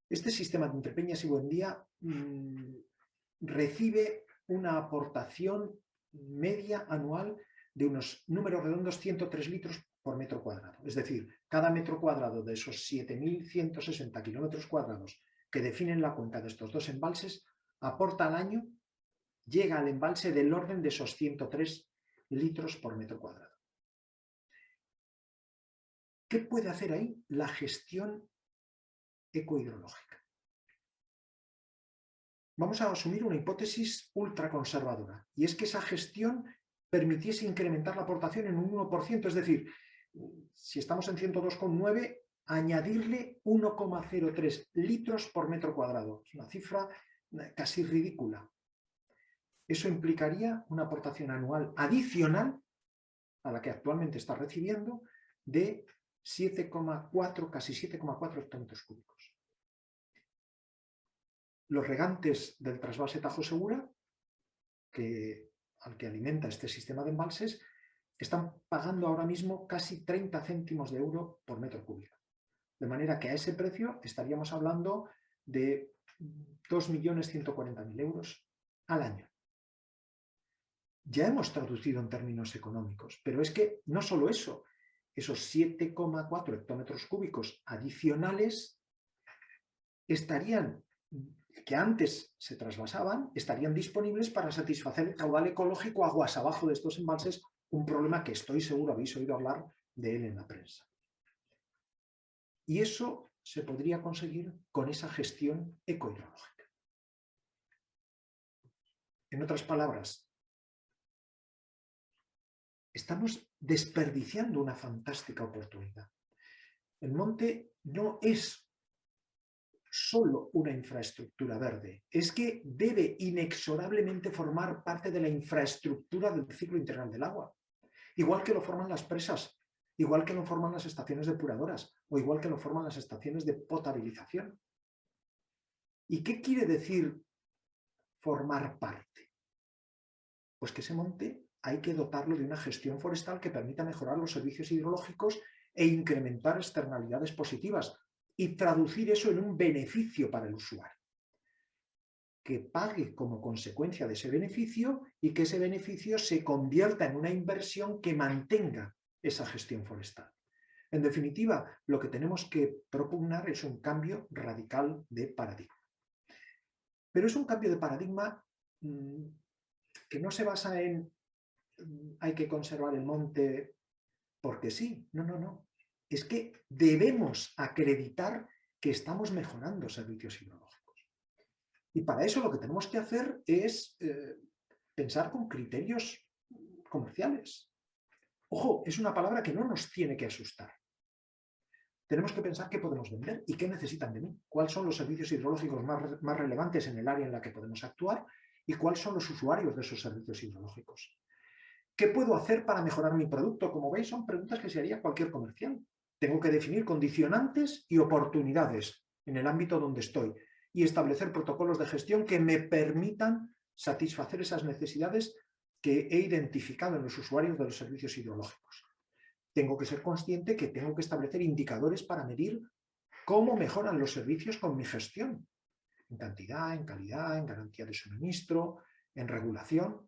Este sistema de Entrepeñas y Buendía recibe una aportación media anual de unos números redondos 103 litros por metro cuadrado. Es decir, cada metro cuadrado de esos 7.160 kilómetros cuadrados que definen la cuenca de estos dos embalses aporta al año llega al embalse del orden de esos 103 litros por metro cuadrado. ¿Qué puede hacer ahí la gestión ecohidrológica? Vamos a asumir una hipótesis ultraconservadora, y es que esa gestión permitiese incrementar la aportación en un 1%, es decir, si estamos en 102,9, añadirle 1,03 litros por metro cuadrado. Es una cifra casi ridícula. Eso implicaría una aportación anual adicional a la que actualmente está recibiendo de 7,4, casi 7,4 hectómetros cúbicos. Los regantes del trasvase Tajo Segura, al que alimenta este sistema de embalses, están pagando ahora mismo casi 30 céntimos de euro por metro cúbico. De manera que a ese precio estaríamos hablando de 2.140.000 euros al año. Ya hemos traducido en términos económicos, pero es que no solo eso, esos 7,4 hectómetros cúbicos adicionales que antes se trasvasaban, estarían disponibles para satisfacer el caudal ecológico aguas abajo de estos embalses, un problema que estoy seguro habéis oído hablar de él en la prensa. Y eso se podría conseguir con esa gestión ecohidrológica. En otras palabras, estamos desperdiciando una fantástica oportunidad. El monte no es solo una infraestructura verde, es que debe inexorablemente formar parte de la infraestructura del ciclo integral del agua, igual que lo forman las presas, igual que lo forman las estaciones depuradoras o igual que lo forman las estaciones de potabilización. ¿Y qué quiere decir formar parte? Pues que ese monte hay que dotarlo de una gestión forestal que permita mejorar los servicios hidrológicos e incrementar externalidades positivas y traducir eso en un beneficio para el usuario, que pague como consecuencia de ese beneficio y que ese beneficio se convierta en una inversión que mantenga esa gestión forestal. En definitiva, lo que tenemos que propugnar es un cambio radical de paradigma. Pero es un cambio de paradigma que no se basa en hay que conservar el monte porque sí. No, no, no. Es que debemos acreditar que estamos mejorando servicios hidrológicos. Y para eso lo que tenemos que hacer es pensar con criterios comerciales. Ojo, es una palabra que no nos tiene que asustar. Tenemos que pensar qué podemos vender y qué necesitan de mí, cuáles son los servicios hidrológicos más relevantes en el área en la que podemos actuar y cuáles son los usuarios de esos servicios hidrológicos. ¿Qué puedo hacer para mejorar mi producto? Como veis, son preguntas que se haría cualquier comercial. Tengo que definir condicionantes y oportunidades en el ámbito donde estoy y establecer protocolos de gestión que me permitan satisfacer esas necesidades que he identificado en los usuarios de los servicios hidrológicos. Tengo que ser consciente que tengo que establecer indicadores para medir cómo mejoran los servicios con mi gestión, en cantidad, en calidad, en garantía de suministro, en regulación,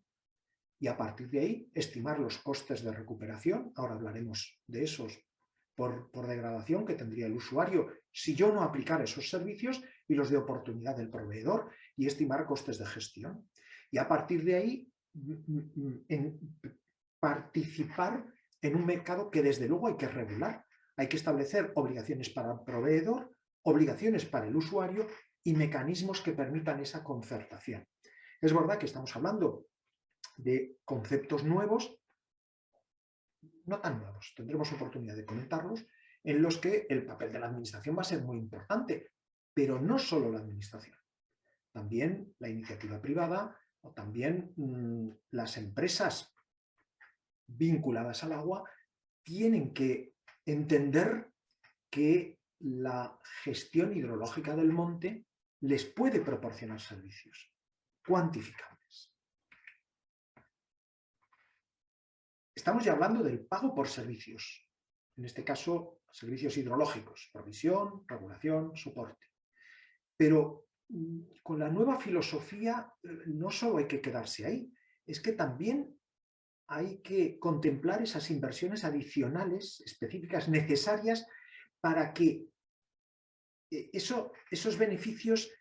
y a partir de ahí estimar los costes de recuperación, ahora hablaremos de esos por degradación que tendría el usuario si yo no aplicara esos servicios, y los de oportunidad del proveedor, y estimar costes de gestión. Y a partir de ahí participar en un mercado que desde luego hay que regular. Hay que establecer obligaciones para el proveedor, obligaciones para el usuario y mecanismos que permitan esa concertación. Es verdad que estamos hablando de conceptos nuevos, no tan nuevos, tendremos oportunidad de comentarlos, en los que el papel de la administración va a ser muy importante, pero no solo la administración, también la iniciativa privada o también las empresas vinculadas al agua tienen que entender que la gestión hidrológica del monte les puede proporcionar servicios cuantificables. Estamos ya hablando del pago por servicios, en este caso servicios hidrológicos, provisión, regulación, soporte. Pero con la nueva filosofía no solo hay que quedarse ahí, es que también hay que contemplar esas inversiones adicionales, específicas, necesarias para que esos beneficios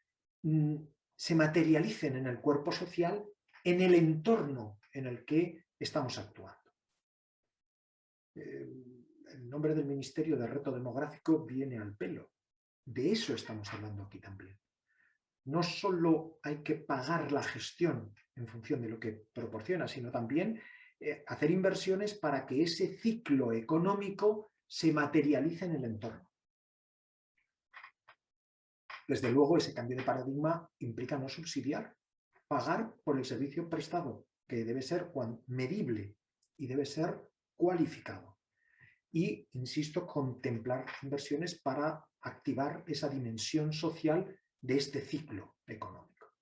se materialicen en el cuerpo social en el entorno en el que estamos actuando. El nombre del Ministerio de Reto Demográfico viene al pelo. De eso estamos hablando aquí también. No solo hay que pagar la gestión en función de lo que proporciona, sino también hacer inversiones para que ese ciclo económico se materialice en el entorno. Desde luego, ese cambio de paradigma implica no subsidiar, pagar por el servicio prestado, que debe ser medible y debe ser cualificado. Y, insisto, contemplar inversiones para activar esa dimensión social de este ciclo económico.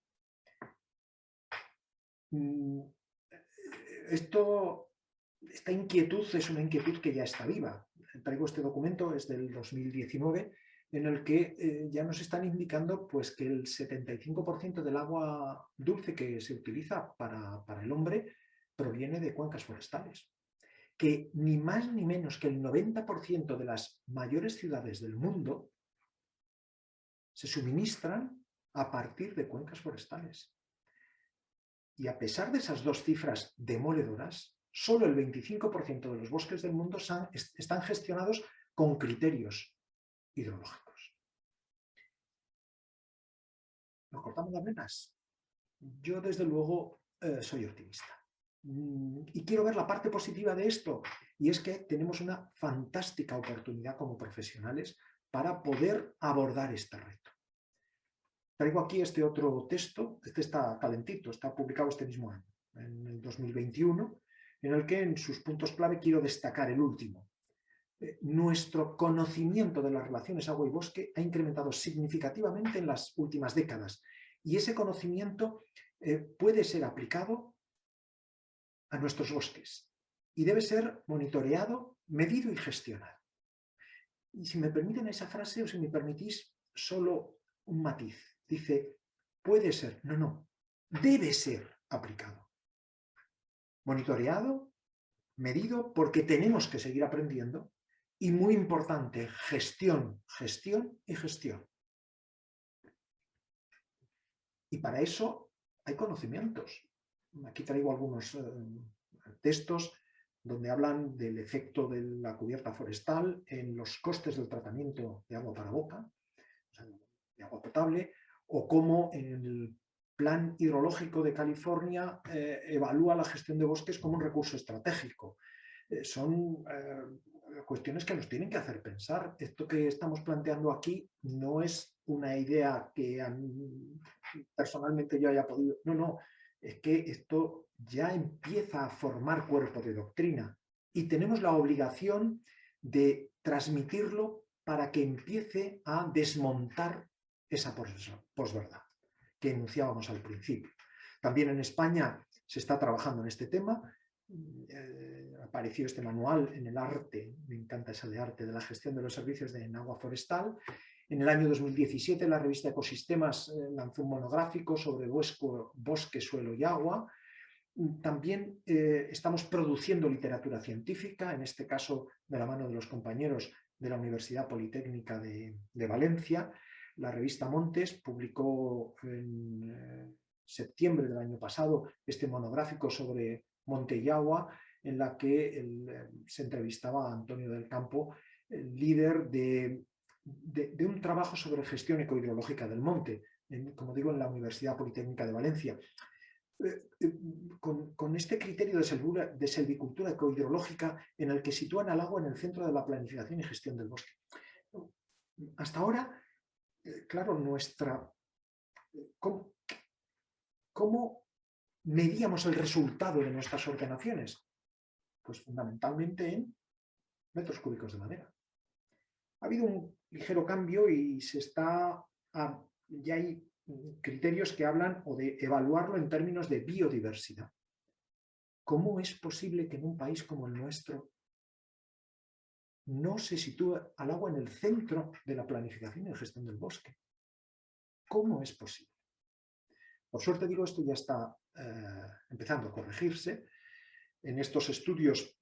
Esta inquietud es una inquietud que ya está viva. Traigo este documento, es del 2019, en el que ya nos están indicando pues, que el 75% del agua dulce que se utiliza para el hombre proviene de cuencas forestales. Que ni más ni menos que el 90% de las mayores ciudades del mundo se suministran a partir de cuencas forestales. Y a pesar de esas dos cifras demoledoras, solo el 25% de los bosques del mundo están gestionados con criterios hidrológicos. ¿Nos cortamos las venas? Yo, desde luego, soy optimista. Y quiero ver la parte positiva de esto, y es que tenemos una fantástica oportunidad como profesionales para poder abordar este reto. Traigo aquí este otro texto, este está calentito, está publicado este mismo año, en el 2021, en el que en sus puntos clave quiero destacar el último. Nuestro conocimiento de las relaciones agua y bosque ha incrementado significativamente en las últimas décadas, y ese conocimiento puede ser aplicado a nuestros bosques y debe ser monitoreado, medido y gestionado. Y si me permiten esa frase, o si me permitís solo un matiz, dice, puede ser, no, debe ser aplicado. Monitoreado, medido, porque tenemos que seguir aprendiendo, y muy importante, gestión, gestión y gestión. Y para eso hay conocimientos. Aquí traigo algunos textos donde hablan del efecto de la cubierta forestal en los costes del tratamiento de agua para boca, o sea, de agua potable, o cómo en el Plan Hidrológico de California evalúa la gestión de bosques como un recurso estratégico. Son cuestiones que nos tienen que hacer pensar. Esto que estamos planteando aquí no es una idea que personalmente yo haya podido... No, es que esto ya empieza a formar cuerpo de doctrina y tenemos la obligación de transmitirlo para que empiece a desmontar esa posverdad que enunciábamos al principio. También en España se está trabajando en este tema. Apareció este manual en el arte, me encanta esa de arte, de la gestión de los servicios en agua forestal. En el año 2017 la revista Ecosistemas lanzó un monográfico sobre bosque, suelo y agua. También estamos produciendo literatura científica, en este caso de la mano de los compañeros de la Universidad Politécnica de Valencia. La revista Montes publicó en septiembre del año pasado este monográfico sobre monte y agua, en la que se entrevistaba a Antonio del Campo, el líder de un trabajo sobre gestión ecohidrológica del monte, como digo, en la Universidad Politécnica de Valencia. Con este criterio de selvicultura ecohidrológica en el que sitúan al agua en el centro de la planificación y gestión del bosque. Hasta ahora, claro, ¿cómo medíamos el resultado de nuestras ordenaciones? Pues fundamentalmente en metros cúbicos de madera. Ha habido un ligero cambio y ya hay criterios que hablan o de evaluarlo en términos de biodiversidad. ¿Cómo es posible que en un país como el nuestro no se sitúe al agua en el centro de la planificación y gestión del bosque? ¿Cómo es posible? Por suerte, digo, esto ya está empezando a corregirse. En estos estudios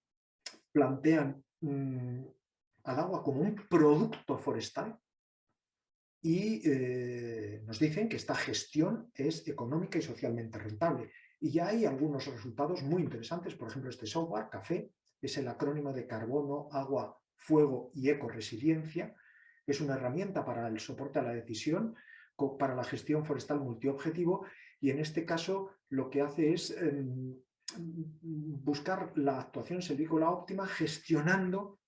plantean al agua como un producto forestal y nos dicen que esta gestión es económica y socialmente rentable. Y ya hay algunos resultados muy interesantes. Por ejemplo, este software, CAFE, es el acrónimo de carbono, agua, fuego y ecoresiliencia. Es una herramienta para el soporte a la decisión, para la gestión forestal multiobjetivo, y en este caso lo que hace es buscar la actuación silvícola óptima gestionando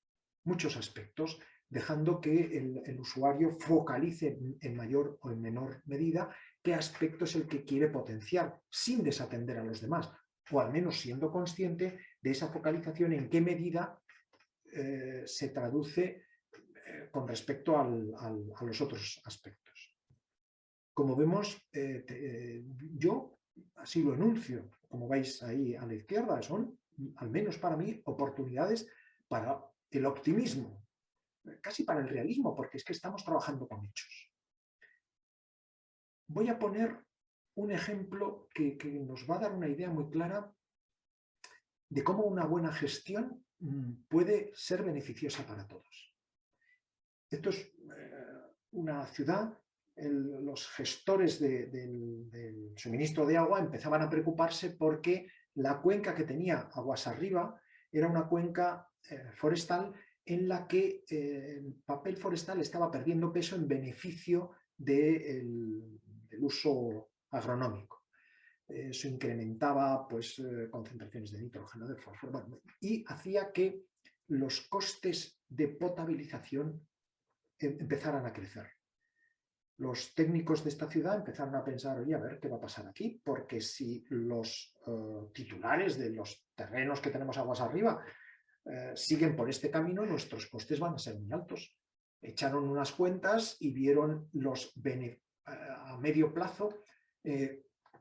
muchos aspectos, dejando que el usuario focalice en mayor o en menor medida qué aspecto es el que quiere potenciar, sin desatender a los demás, o al menos siendo consciente de esa focalización, en qué medida se traduce con respecto a los otros aspectos. Como vemos, yo así lo enuncio, como veis ahí a la izquierda, son, al menos para mí, oportunidades para el optimismo, casi para el realismo, porque es que estamos trabajando con hechos. Voy a poner un ejemplo que nos va a dar una idea muy clara de cómo una buena gestión puede ser beneficiosa para todos. Esto es una ciudad. Los gestores del suministro de agua empezaban a preocuparse porque la cuenca que tenía aguas arriba era una cuenca forestal en la que el papel forestal estaba perdiendo peso en beneficio del uso agronómico. Eso incrementaba pues, concentraciones de nitrógeno, de fósforo, y hacía que los costes de potabilización empezaran a crecer. Los técnicos de esta ciudad empezaron a pensar, oye, a ver qué va a pasar aquí, porque si los titulares de los terrenos que tenemos aguas arriba siguen por este camino, nuestros costes van a ser muy altos. Echaron unas cuentas y vieron a medio plazo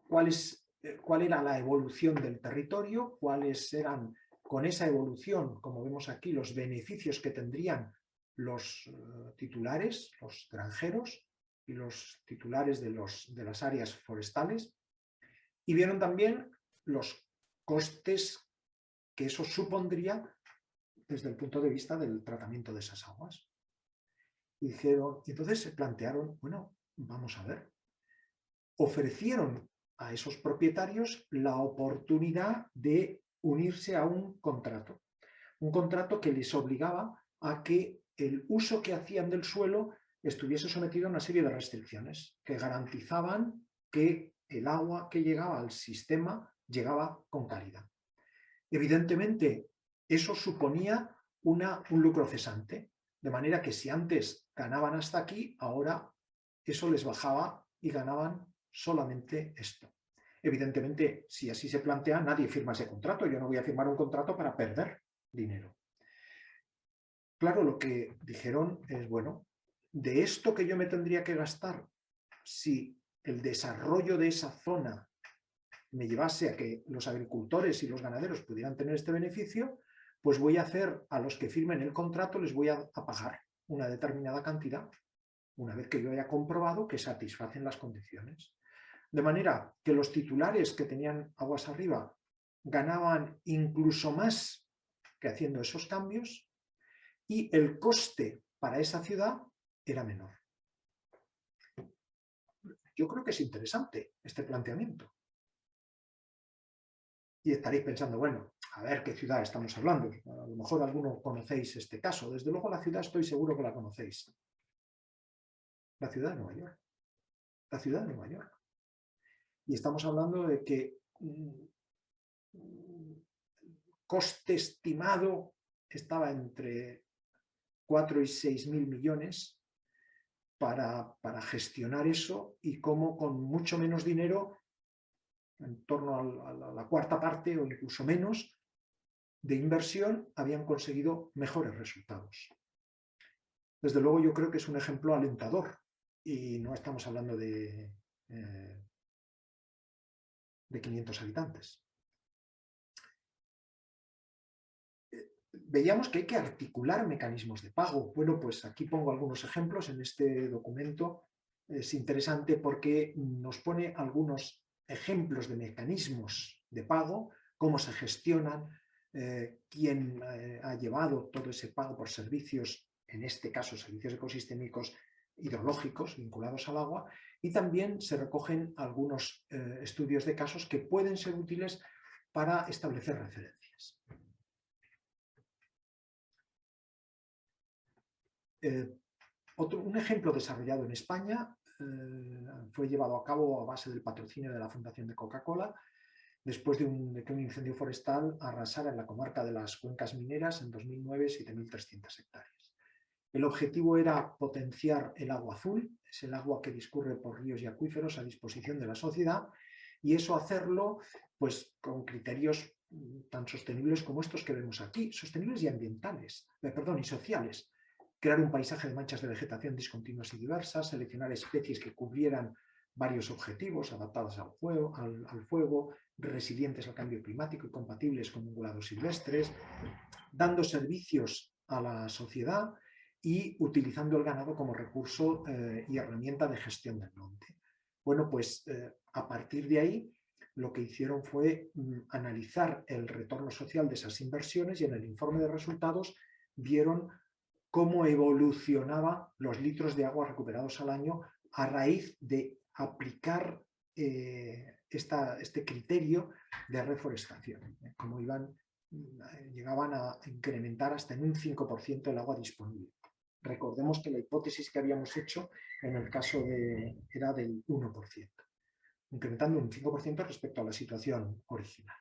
cuál era la evolución del territorio, cuáles eran, con esa evolución, como vemos aquí, los beneficios que tendrían los titulares, los granjeros y los titulares de las áreas forestales, y vieron también los costes que eso supondría desde el punto de vista del tratamiento de esas aguas. Y entonces se plantearon, bueno, vamos a ver. Ofrecieron a esos propietarios la oportunidad de unirse a un contrato que les obligaba a que el uso que hacían del suelo estuviese sometido a una serie de restricciones que garantizaban que el agua que llegaba al sistema llegaba con calidad. Evidentemente, eso suponía un lucro cesante, de manera que si antes ganaban hasta aquí, ahora eso les bajaba y ganaban solamente esto. Evidentemente, si así se plantea, nadie firma ese contrato. Yo no voy a firmar un contrato para perder dinero. Claro, lo que dijeron es, bueno, de esto que yo me tendría que gastar si el desarrollo de esa zona me llevase a que los agricultores y los ganaderos pudieran tener este beneficio, pues voy a hacer a los que firmen el contrato, les voy a pagar una determinada cantidad, una vez que yo haya comprobado que satisfacen las condiciones. De manera que los titulares que tenían aguas arriba ganaban incluso más que haciendo esos cambios, y el coste para esa ciudad era menor. Yo creo que es interesante este planteamiento. Y estaréis pensando, bueno, a ver qué ciudad estamos hablando. A lo mejor alguno conocéis este caso. Desde luego la ciudad estoy seguro que la conocéis. La ciudad de Nueva York. La ciudad de Nueva York. Y estamos hablando de que coste estimado estaba entre 4 y 6.000 millones para gestionar eso, y cómo con mucho menos dinero, en torno a la cuarta parte o incluso menos de inversión, habían conseguido mejores resultados. Desde luego yo creo que es un ejemplo alentador, y no estamos hablando de 500 habitantes. Veíamos que hay que articular mecanismos de pago. Bueno, pues aquí pongo algunos ejemplos en este documento. Es interesante porque nos pone algunos ejemplos de mecanismos de pago, cómo se gestionan, quién ha llevado todo ese pago por servicios, en este caso servicios ecosistémicos, hidrológicos vinculados al agua, y también se recogen algunos estudios de casos que pueden ser útiles para establecer referencias. Un ejemplo desarrollado en España fue llevado a cabo a base del patrocinio de la Fundación de Coca-Cola, después de que un incendio forestal arrasara en la comarca de las cuencas mineras en 2009 7.300 hectáreas. El objetivo era potenciar el agua azul, es el agua que discurre por ríos y acuíferos a disposición de la sociedad, y eso hacerlo pues, con criterios tan sostenibles como estos que vemos aquí, sostenibles y ambientales, y sociales. Crear un paisaje de manchas de vegetación discontinuas y diversas, seleccionar especies que cubrieran varios objetivos adaptadas al fuego, resilientes al cambio climático y compatibles con ungulados silvestres, dando servicios a la sociedad y utilizando el ganado como recurso y herramienta de gestión del monte. Bueno, pues a partir de ahí lo que hicieron fue analizar el retorno social de esas inversiones, y en el informe de resultados vieron cómo evolucionaban los litros de agua recuperados al año a raíz de aplicar este criterio de reforestación, cómo llegaban a incrementar hasta en un 5% el agua disponible. Recordemos que la hipótesis que habíamos hecho en el caso era del 1%, incrementando un 5% respecto a la situación original.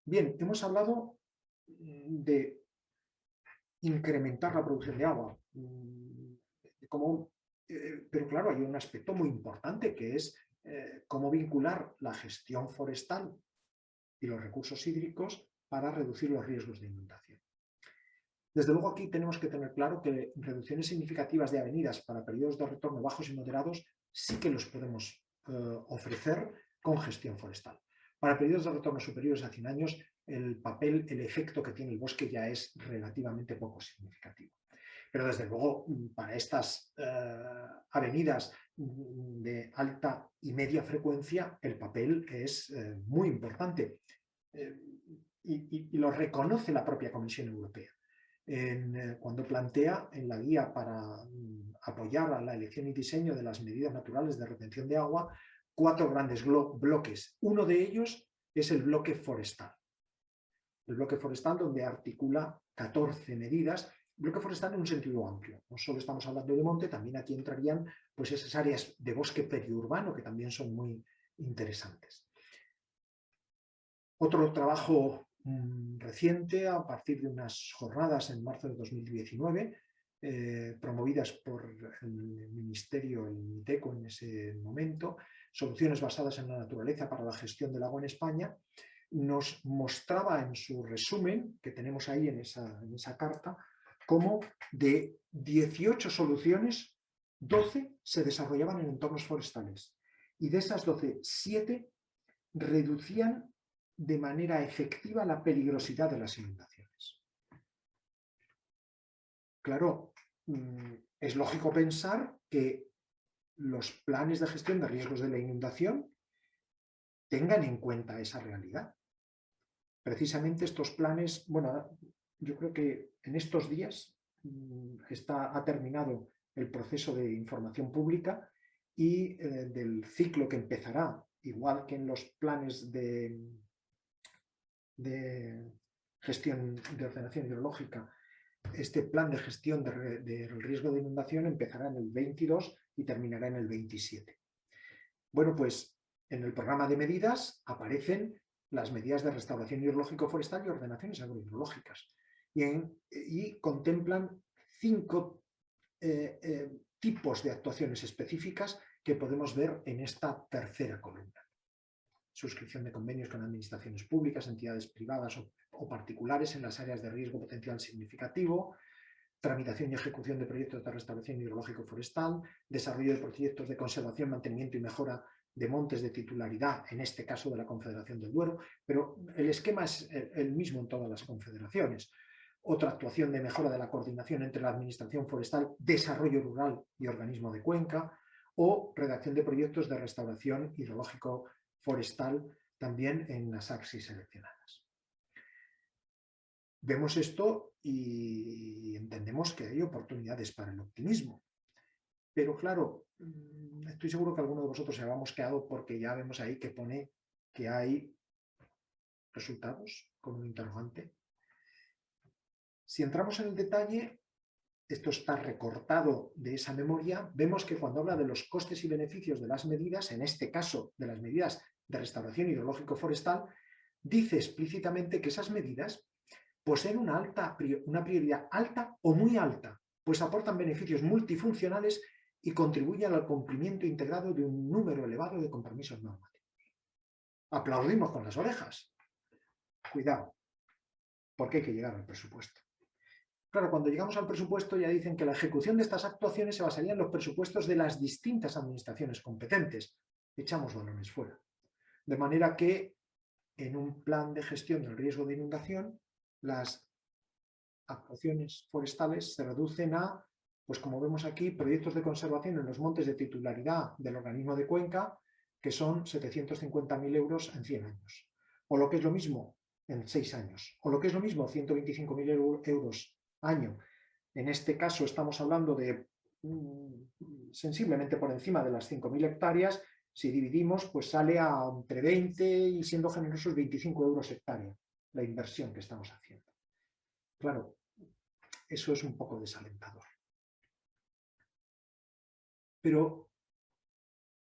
Bien, hemos hablado de incrementar la producción de agua, pero claro, hay un aspecto muy importante que es cómo vincular la gestión forestal y los recursos hídricos para reducir los riesgos de inundación. Desde luego aquí tenemos que tener claro que reducciones significativas de avenidas para periodos de retorno bajos y moderados sí que los podemos ofrecer con gestión forestal. Para periodos de retorno superiores a 100 años, el efecto que tiene el bosque ya es relativamente poco significativo. Pero desde luego para estas avenidas de alta y media frecuencia el papel es muy importante y lo reconoce la propia Comisión Europea. Cuando plantea en la guía para apoyar a la elección y diseño de las medidas naturales de retención de agua 4 grandes bloques. Uno de ellos es el bloque forestal. El bloque forestal donde articula 14 medidas. Bloque forestal en un sentido amplio. No solo estamos hablando de monte, también aquí entrarían pues, esas áreas de bosque periurbano que también son muy interesantes. Otro trabajo reciente, a partir de unas jornadas en marzo de 2019, promovidas por el Ministerio, el MITECO en ese momento, Soluciones basadas en la naturaleza para la gestión del agua en España, nos mostraba en su resumen, que tenemos ahí en esa carta, cómo de 18 soluciones, 12 se desarrollaban en entornos forestales. Y de esas 12, 7 reducían de manera efectiva la peligrosidad de las inundaciones. Claro, es lógico pensar que los planes de gestión de riesgos de la inundación tengan en cuenta esa realidad. Precisamente estos planes, bueno, yo creo que en estos días ha terminado el proceso de información pública y del ciclo que empezará, igual que en los planes de gestión de ordenación hidrológica, este plan de gestión del riesgo de inundación empezará en el 22 y terminará en el 27. Bueno, pues en el programa de medidas aparecen las medidas de restauración hidrológico-forestal y ordenaciones agrohidrológicas y contemplan 5 tipos de actuaciones específicas que podemos ver en esta tercera columna. Suscripción de convenios con administraciones públicas, entidades privadas o particulares en las áreas de riesgo potencial significativo, tramitación y ejecución de proyectos de restauración hidrológico-forestal, desarrollo de proyectos de conservación, mantenimiento y mejora de montes de titularidad, en este caso de la Confederación del Duero, pero el esquema es el mismo en todas las confederaciones. Otra actuación de mejora de la coordinación entre la Administración Forestal, Desarrollo Rural y Organismo de Cuenca, o redacción de proyectos de restauración hidrológico-forestal también en las AXI seleccionadas. Vemos esto y entendemos que hay oportunidades para el optimismo. Pero claro, estoy seguro que alguno de vosotros se habrá mosqueado porque ya vemos ahí que pone que hay resultados con un interrogante. Si entramos en el detalle, esto está recortado de esa memoria, vemos que cuando habla de los costes y beneficios de las medidas, en este caso de las medidas de restauración hidrológico-forestal, dice explícitamente que esas medidas poseen una prioridad alta o muy alta, pues aportan beneficios multifuncionales y contribuyen al cumplimiento integrado de un número elevado de compromisos normativos. Aplaudimos con las orejas. Cuidado, porque hay que llegar al presupuesto. Claro, cuando llegamos al presupuesto ya dicen que la ejecución de estas actuaciones se basaría en los presupuestos de las distintas administraciones competentes. Echamos balones fuera. De manera que en un plan de gestión del riesgo de inundación, las actuaciones forestales se reducen a, pues como vemos aquí, proyectos de conservación en los montes de titularidad del organismo de Cuenca, que son 750.000 euros en 100 años. O lo que es lo mismo, en 6 años. O lo que es lo mismo, 125.000 euros año. En este caso estamos hablando de sensiblemente por encima de las 5.000 hectáreas. Si dividimos, pues sale a entre 20 y, siendo generosos, 25 euros hectárea la inversión que estamos haciendo. Claro, eso es un poco desalentador. Pero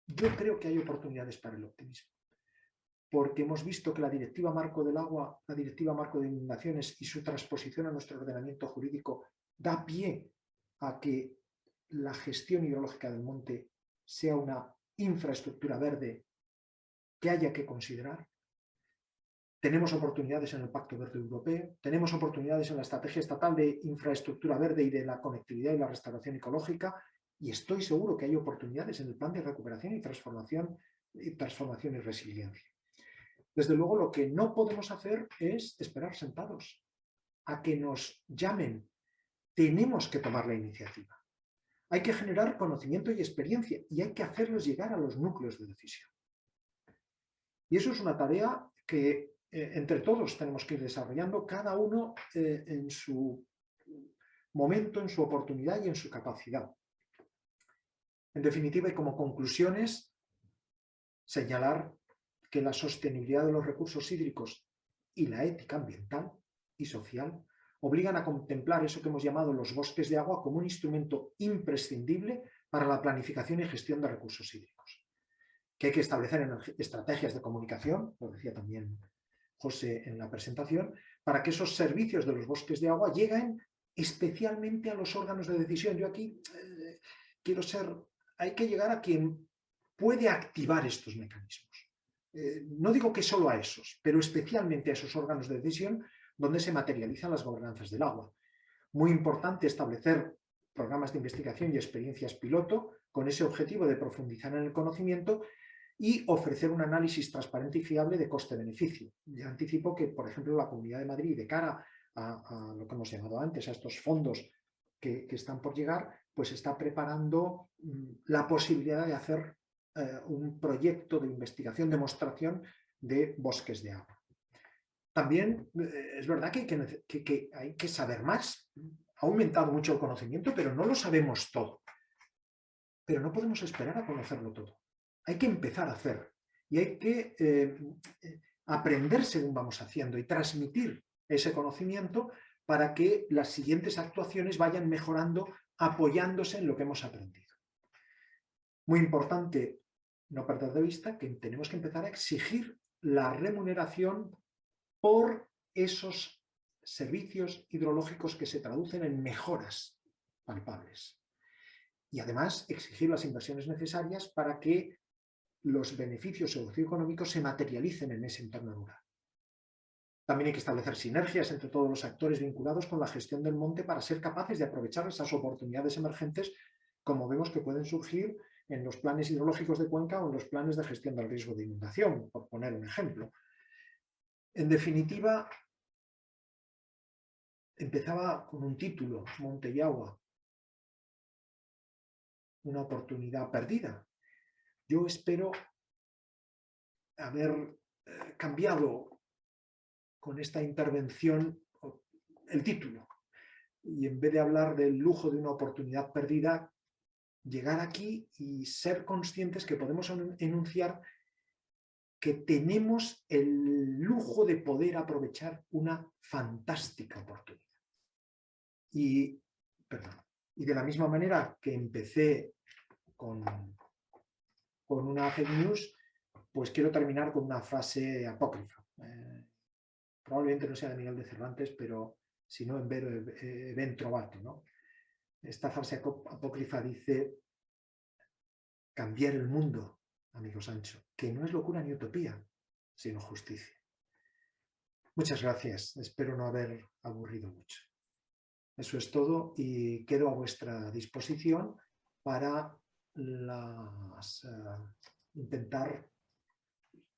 yo creo que hay oportunidades para el optimismo, porque hemos visto que la Directiva Marco del Agua, la Directiva Marco de Inundaciones y su transposición a nuestro ordenamiento jurídico da pie a que la gestión hidrológica del monte sea una infraestructura verde que haya que considerar. Tenemos oportunidades en el Pacto Verde Europeo, tenemos oportunidades en la Estrategia Estatal de Infraestructura Verde y de la Conectividad y la Restauración Ecológica, y estoy seguro que hay oportunidades en el Plan de Recuperación y Transformación y Resiliencia. Desde luego, lo que no podemos hacer es esperar sentados a que nos llamen. Tenemos que tomar la iniciativa. Hay que generar conocimiento y experiencia y hay que hacerlos llegar a los núcleos de decisión. Y eso es una tarea que entre todos tenemos que ir desarrollando, cada uno en su momento, en su oportunidad y en su capacidad. En definitiva, y como conclusiones, señalar que la sostenibilidad de los recursos hídricos y la ética ambiental y social obligan a contemplar eso que hemos llamado los bosques de agua como un instrumento imprescindible para la planificación y gestión de recursos hídricos, que hay que establecer estrategias de comunicación, lo decía también José en la presentación, para que esos servicios de los bosques de agua lleguen especialmente a los órganos de decisión. Yo aquí hay que llegar a quien puede activar estos mecanismos. No digo que solo a esos, pero especialmente a esos órganos de decisión donde se materializan las gobernanzas del agua. Muy importante establecer programas de investigación y experiencias piloto con ese objetivo de profundizar en el conocimiento y ofrecer un análisis transparente y fiable de coste-beneficio. Ya anticipo que, por ejemplo, la Comunidad de Madrid, de cara a lo que hemos llamado antes, a estos fondos que están por llegar, pues está preparando la posibilidad de hacer un proyecto de investigación, demostración de bosques de agua. También es verdad que hay que saber más. Ha aumentado mucho el conocimiento, pero no lo sabemos todo. Pero no podemos esperar a conocerlo todo. Hay que empezar a hacer y hay que aprender según vamos haciendo y transmitir ese conocimiento para que las siguientes actuaciones vayan mejorando apoyándose en lo que hemos aprendido. Muy importante no perder de vista que tenemos que empezar a exigir la remuneración por esos servicios hidrológicos que se traducen en mejoras palpables. Y además exigir las inversiones necesarias para que los beneficios socioeconómicos se materialicen en ese entorno rural. También hay que establecer sinergias entre todos los actores vinculados con la gestión del monte para ser capaces de aprovechar esas oportunidades emergentes, como vemos que pueden surgir en los planes hidrológicos de cuenca o en los planes de gestión del riesgo de inundación, por poner un ejemplo. En definitiva, empezaba con un título, Monte y Agua, una oportunidad perdida. Yo espero haber cambiado con esta intervención el título y en vez de hablar del lujo de una oportunidad perdida, llegar aquí y ser conscientes que podemos enunciar que tenemos el lujo de poder aprovechar una fantástica oportunidad. Y de la misma manera que empecé con una fake news, pues quiero terminar con una frase apócrifa. Probablemente no sea de Miguel de Cervantes, pero si no, en vero ben trovato, ¿no? Esta frase apócrifa dice: cambiar el mundo, amigo Sancho, que no es locura ni utopía, sino justicia. Muchas gracias, espero no haber aburrido mucho. Eso es todo y quedo a vuestra disposición para intentar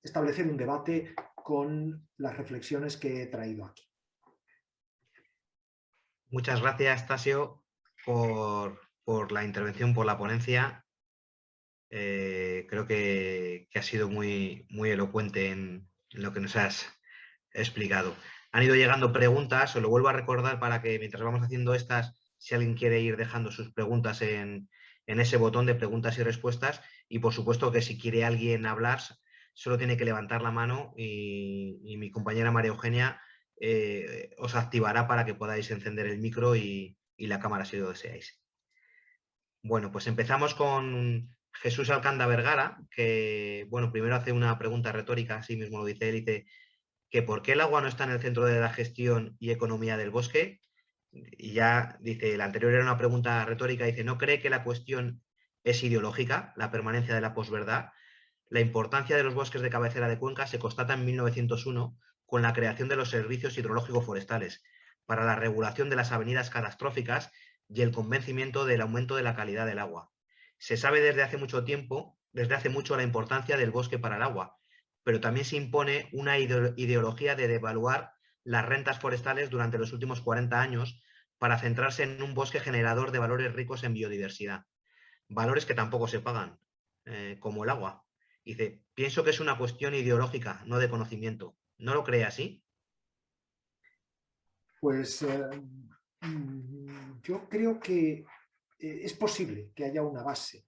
establecer un debate con las reflexiones que he traído aquí. Muchas gracias, Tasio, por la intervención, por la ponencia. Creo que has sido muy, muy elocuente en lo que nos has explicado. Han ido llegando preguntas, os lo vuelvo a recordar para que mientras vamos haciendo estas, si alguien quiere ir dejando sus preguntas en ese botón de preguntas y respuestas, y por supuesto que si quiere alguien hablar, solo tiene que levantar la mano y mi compañera María Eugenia os activará para que podáis encender el micro y la cámara si lo deseáis. Bueno, pues empezamos con Jesús Alcanda Vergara, que, bueno, primero hace una pregunta retórica, así mismo lo dice él, dice que por qué el agua no está en el centro de la gestión y economía del bosque. Y ya dice, la anterior era una pregunta retórica, dice, ¿no cree que la cuestión es ideológica, la permanencia de la posverdad? La importancia de los bosques de cabecera de cuenca se constata en 1901 con la creación de los servicios hidrológicos forestales para la regulación de las avenidas catastróficas y el convencimiento del aumento de la calidad del agua. Se sabe desde hace mucho tiempo, desde hace mucho, la importancia del bosque para el agua, pero también se impone una ideología de devaluar las rentas forestales durante los últimos 40 años para centrarse en un bosque generador de valores ricos en biodiversidad. Valores que tampoco se pagan, como el agua. Dice, pienso que es una cuestión ideológica, no de conocimiento. ¿No lo cree así? Pues yo creo que es posible que haya una base,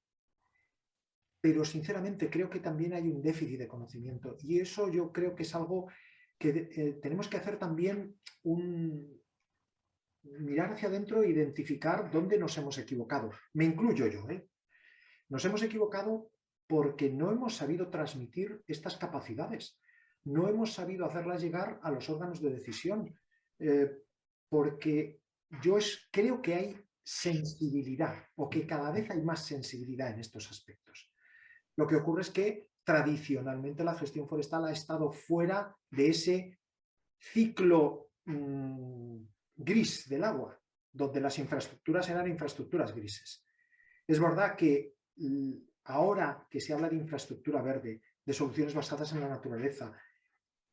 pero sinceramente creo que también hay un déficit de conocimiento y eso yo creo que es algo que tenemos que hacer también mirar hacia adentro e identificar dónde nos hemos equivocado. Me incluyo yo, ¿eh? Nos hemos equivocado porque no hemos sabido transmitir estas capacidades, no hemos sabido hacerlas llegar a los órganos de decisión, porque yo creo que hay sensibilidad o que cada vez hay más sensibilidad en estos aspectos. Lo que ocurre es que tradicionalmente la gestión forestal ha estado fuera de ese ciclo gris del agua, donde las infraestructuras eran infraestructuras grises. Es verdad que ahora que se habla de infraestructura verde, de soluciones basadas en la naturaleza,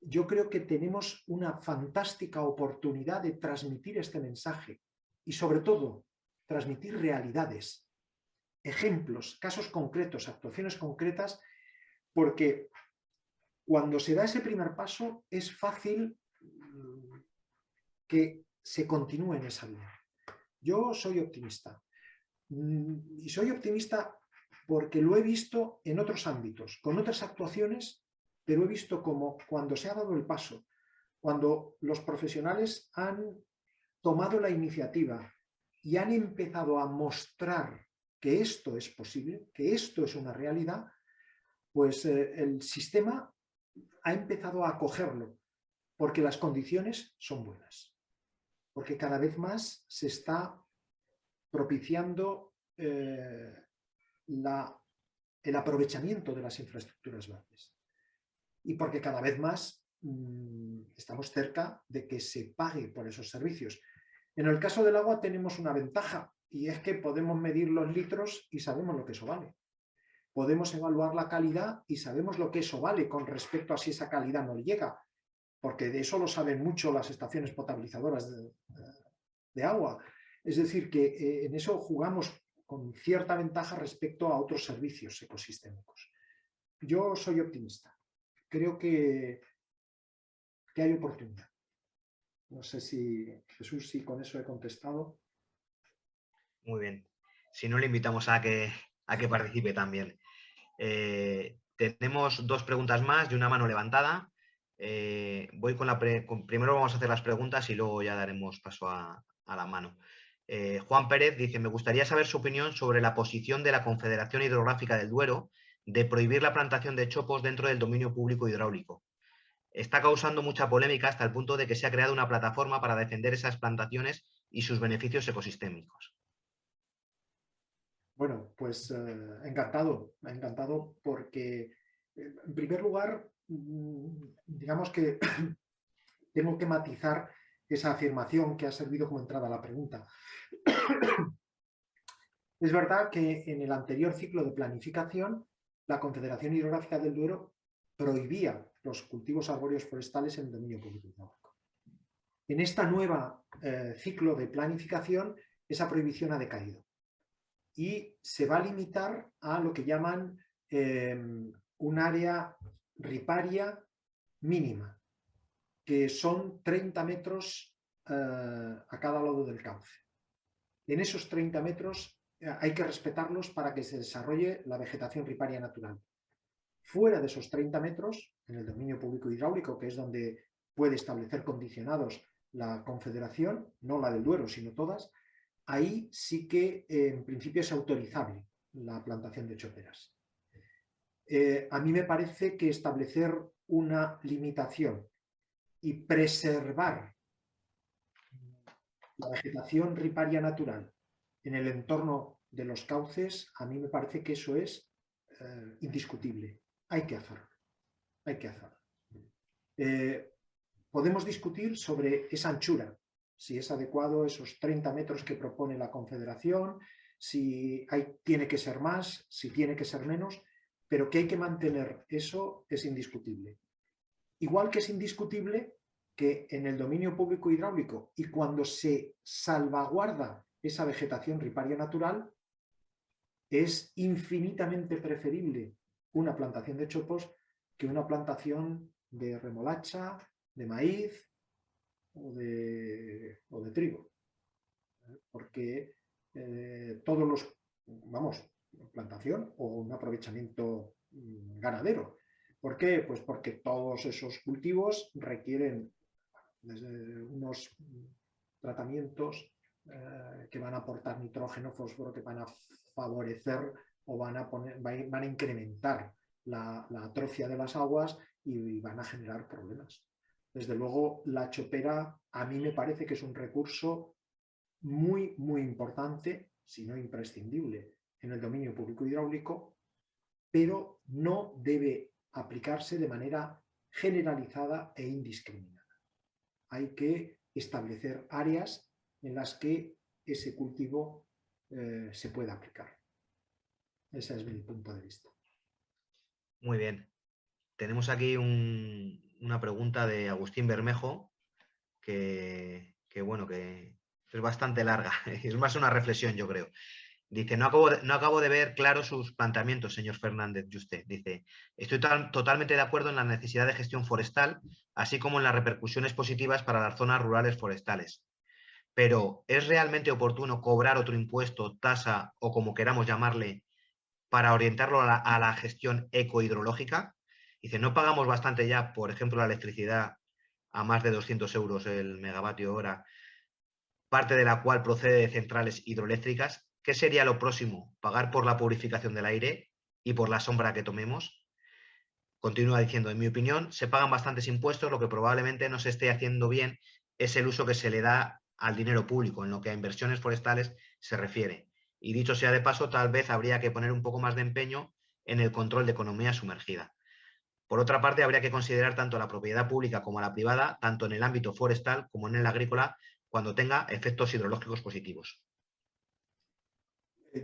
yo creo que tenemos una fantástica oportunidad de transmitir este mensaje y sobre todo transmitir realidades, ejemplos, casos concretos, actuaciones concretas, porque cuando se da ese primer paso es fácil que se continúe en esa vía. Yo soy optimista y soy optimista porque lo he visto en otros ámbitos, con otras actuaciones, pero he visto como cuando se ha dado el paso, cuando los profesionales han tomado la iniciativa y han empezado a mostrar que esto es posible, que esto es una realidad, pues el sistema ha empezado a acogerlo, porque las condiciones son buenas, porque cada vez más se está propiciando el aprovechamiento de las infraestructuras verdes y porque cada vez más estamos cerca de que se pague por esos servicios. En el caso del agua tenemos una ventaja y es que podemos medir los litros y sabemos lo que eso vale. Podemos evaluar la calidad y sabemos lo que eso vale con respecto a si esa calidad nos llega, porque de eso lo saben mucho las estaciones potabilizadoras de agua. Es decir, que en eso jugamos con cierta ventaja respecto a otros servicios ecosistémicos. Yo soy optimista. Creo que hay oportunidad. No sé si, Jesús, si con eso he contestado. Muy bien. Si no, le invitamos a que participe también. Tenemos dos preguntas más y una mano levantada. Voy con primero vamos a hacer las preguntas y luego ya daremos paso a la mano. Juan Pérez dice, me gustaría saber su opinión sobre la posición de la Confederación Hidrográfica del Duero de prohibir la plantación de chopos dentro del dominio público hidráulico. Está causando mucha polémica hasta el punto de que se ha creado una plataforma para defender esas plantaciones y sus beneficios ecosistémicos. Bueno, pues encantado porque, en primer lugar, digamos que tengo que matizar esa afirmación que ha servido como entrada a la pregunta. Es verdad que en el anterior ciclo de planificación, la Confederación Hidrográfica del Duero prohibía los cultivos arbóreos forestales en el dominio público hidráulico. En esta nueva ciclo de planificación, esa prohibición ha decaído y se va a limitar a lo que llaman un área riparia mínima, que son 30 metros a cada lado del cauce. En esos 30 metros hay que respetarlos para que se desarrolle la vegetación riparia natural. Fuera de esos 30 metros, en el dominio público hidráulico, que es donde puede establecer condicionados la Confederación, no la del Duero, sino todas, ahí sí que en principio es autorizable la plantación de choperas. A mí me parece que establecer una limitación y preservar la vegetación riparia natural en el entorno de los cauces, a mí me parece que eso es indiscutible. Hay que hacerlo. Hay que hacerlo. Podemos discutir sobre esa anchura, si es adecuado esos 30 metros que propone la Confederación, si tiene que ser más, si tiene que ser menos, pero que hay que mantener eso es indiscutible. Igual que es indiscutible que en el dominio público hidráulico y cuando se salvaguarda esa vegetación riparia natural, es infinitamente preferible una plantación de chopos que una plantación de remolacha, de maíz o de trigo. Porque todos los, plantación o un aprovechamiento ganadero. ¿Por qué? Pues porque todos esos cultivos requieren desde unos tratamientos que van a aportar nitrógeno, fósforo, que van a favorecer o van a incrementar la atrofia de las aguas y van a generar problemas. Desde luego, la chopera a mí me parece que es un recurso muy, muy importante, si no imprescindible, en el dominio público hidráulico, pero no debe aplicarse de manera generalizada e indiscriminada. Hay que establecer áreas en las que ese cultivo se pueda aplicar. Ese es mi punto de vista. Muy bien. Tenemos aquí una pregunta de Agustín Bermejo que es bastante larga. Es más una reflexión, yo creo. Dice, no acabo de ver claro sus planteamientos, señor Fernández Yuste. Dice, estoy totalmente de acuerdo en la necesidad de gestión forestal, así como en las repercusiones positivas para las zonas rurales forestales. Pero, ¿es realmente oportuno cobrar otro impuesto, tasa o como queramos llamarle, para orientarlo a la gestión ecohidrológica? Dice, ¿no pagamos bastante ya, por ejemplo, la electricidad a más de 200 euros el megavatio hora, parte de la cual procede de centrales hidroeléctricas? ¿Qué sería lo próximo? ¿Pagar por la purificación del aire y por la sombra que tomemos? Continúa diciendo, en mi opinión, se pagan bastantes impuestos, lo que probablemente no se esté haciendo bien es el uso que se le da al dinero público, en lo que a inversiones forestales se refiere. Y dicho sea de paso, tal vez habría que poner un poco más de empeño en el control de economía sumergida. Por otra parte, habría que considerar tanto la propiedad pública como la privada, tanto en el ámbito forestal como en el agrícola, cuando tenga efectos hidrológicos positivos.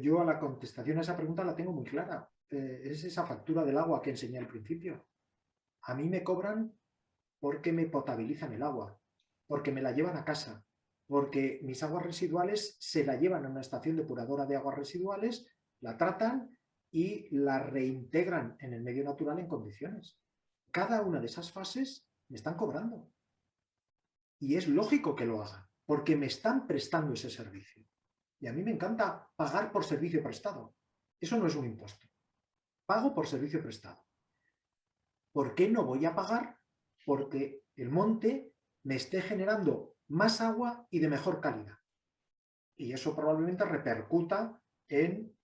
Yo a la contestación a esa pregunta la tengo muy clara. Es esa factura del agua que enseñé al principio. A mí me cobran porque me potabilizan el agua, porque me la llevan a casa, porque mis aguas residuales se la llevan a una estación depuradora de aguas residuales, la tratan y la reintegran en el medio natural en condiciones. Cada una de esas fases me están cobrando. Y es lógico que lo hagan, porque me están prestando ese servicio. Y a mí me encanta pagar por servicio prestado. Eso no es un impuesto. Pago por servicio prestado. ¿Por qué no voy a pagar? Porque el monte me esté generando más agua y de mejor calidad. Y eso probablemente repercuta en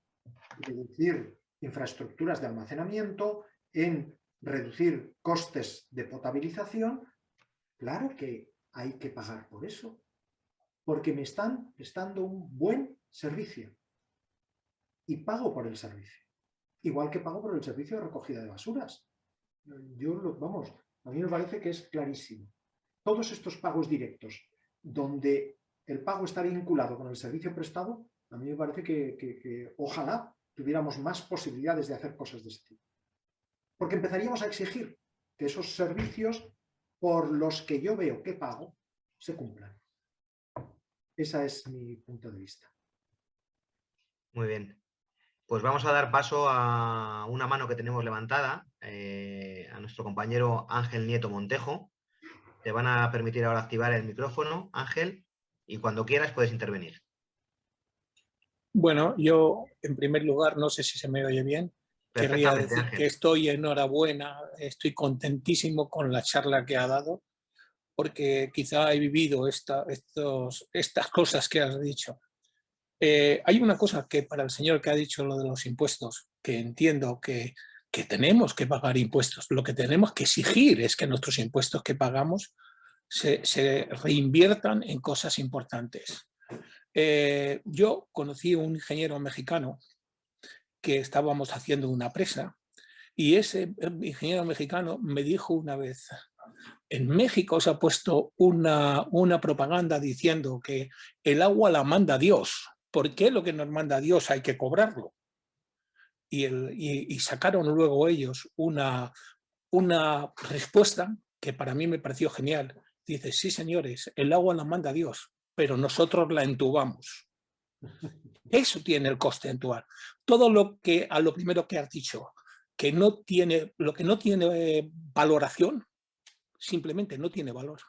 reducir infraestructuras de almacenamiento, en reducir costes de potabilización. Claro que hay que pagar por eso, porque me están prestando un buen servicio y pago por el servicio, igual que pago por el servicio de recogida de basuras. Vamos, a mí me parece que es clarísimo. Todos estos pagos directos, donde el pago está vinculado con el servicio prestado, a mí me parece que ojalá tuviéramos más posibilidades de hacer cosas de ese tipo. Porque empezaríamos a exigir que esos servicios por los que yo veo que pago se cumplan. Ese es mi punto de vista. Muy bien. Pues vamos a dar paso a una mano que tenemos levantada, a nuestro compañero Ángel Nieto Montejo. Te van a permitir ahora activar el micrófono, Ángel, y cuando quieras puedes intervenir. Bueno, yo en primer lugar, no sé si se me oye bien, querría Perfectamente, decir Ángel. que estoy enhorabuena, estoy contentísimo con la charla que ha dado, porque quizá he vivido estas cosas que has dicho. Hay una cosa que para el señor que ha dicho lo de los impuestos, que entiendo que tenemos que pagar impuestos, lo que tenemos que exigir es que nuestros impuestos que pagamos se reinviertan en cosas importantes. Yo conocí a un ingeniero mexicano que estábamos haciendo una presa y ese ingeniero mexicano me dijo una vez, en México se ha puesto una propaganda diciendo que el agua la manda Dios. ¿Por qué lo que nos manda Dios hay que cobrarlo? Y sacaron luego ellos una respuesta que para mí me pareció genial. Dice, sí señores, el agua la manda Dios, pero nosotros la entubamos. Eso tiene el coste entubar. Todo lo que, a lo primero que has dicho, que no tiene, lo que no tiene valoración, simplemente no tiene valor,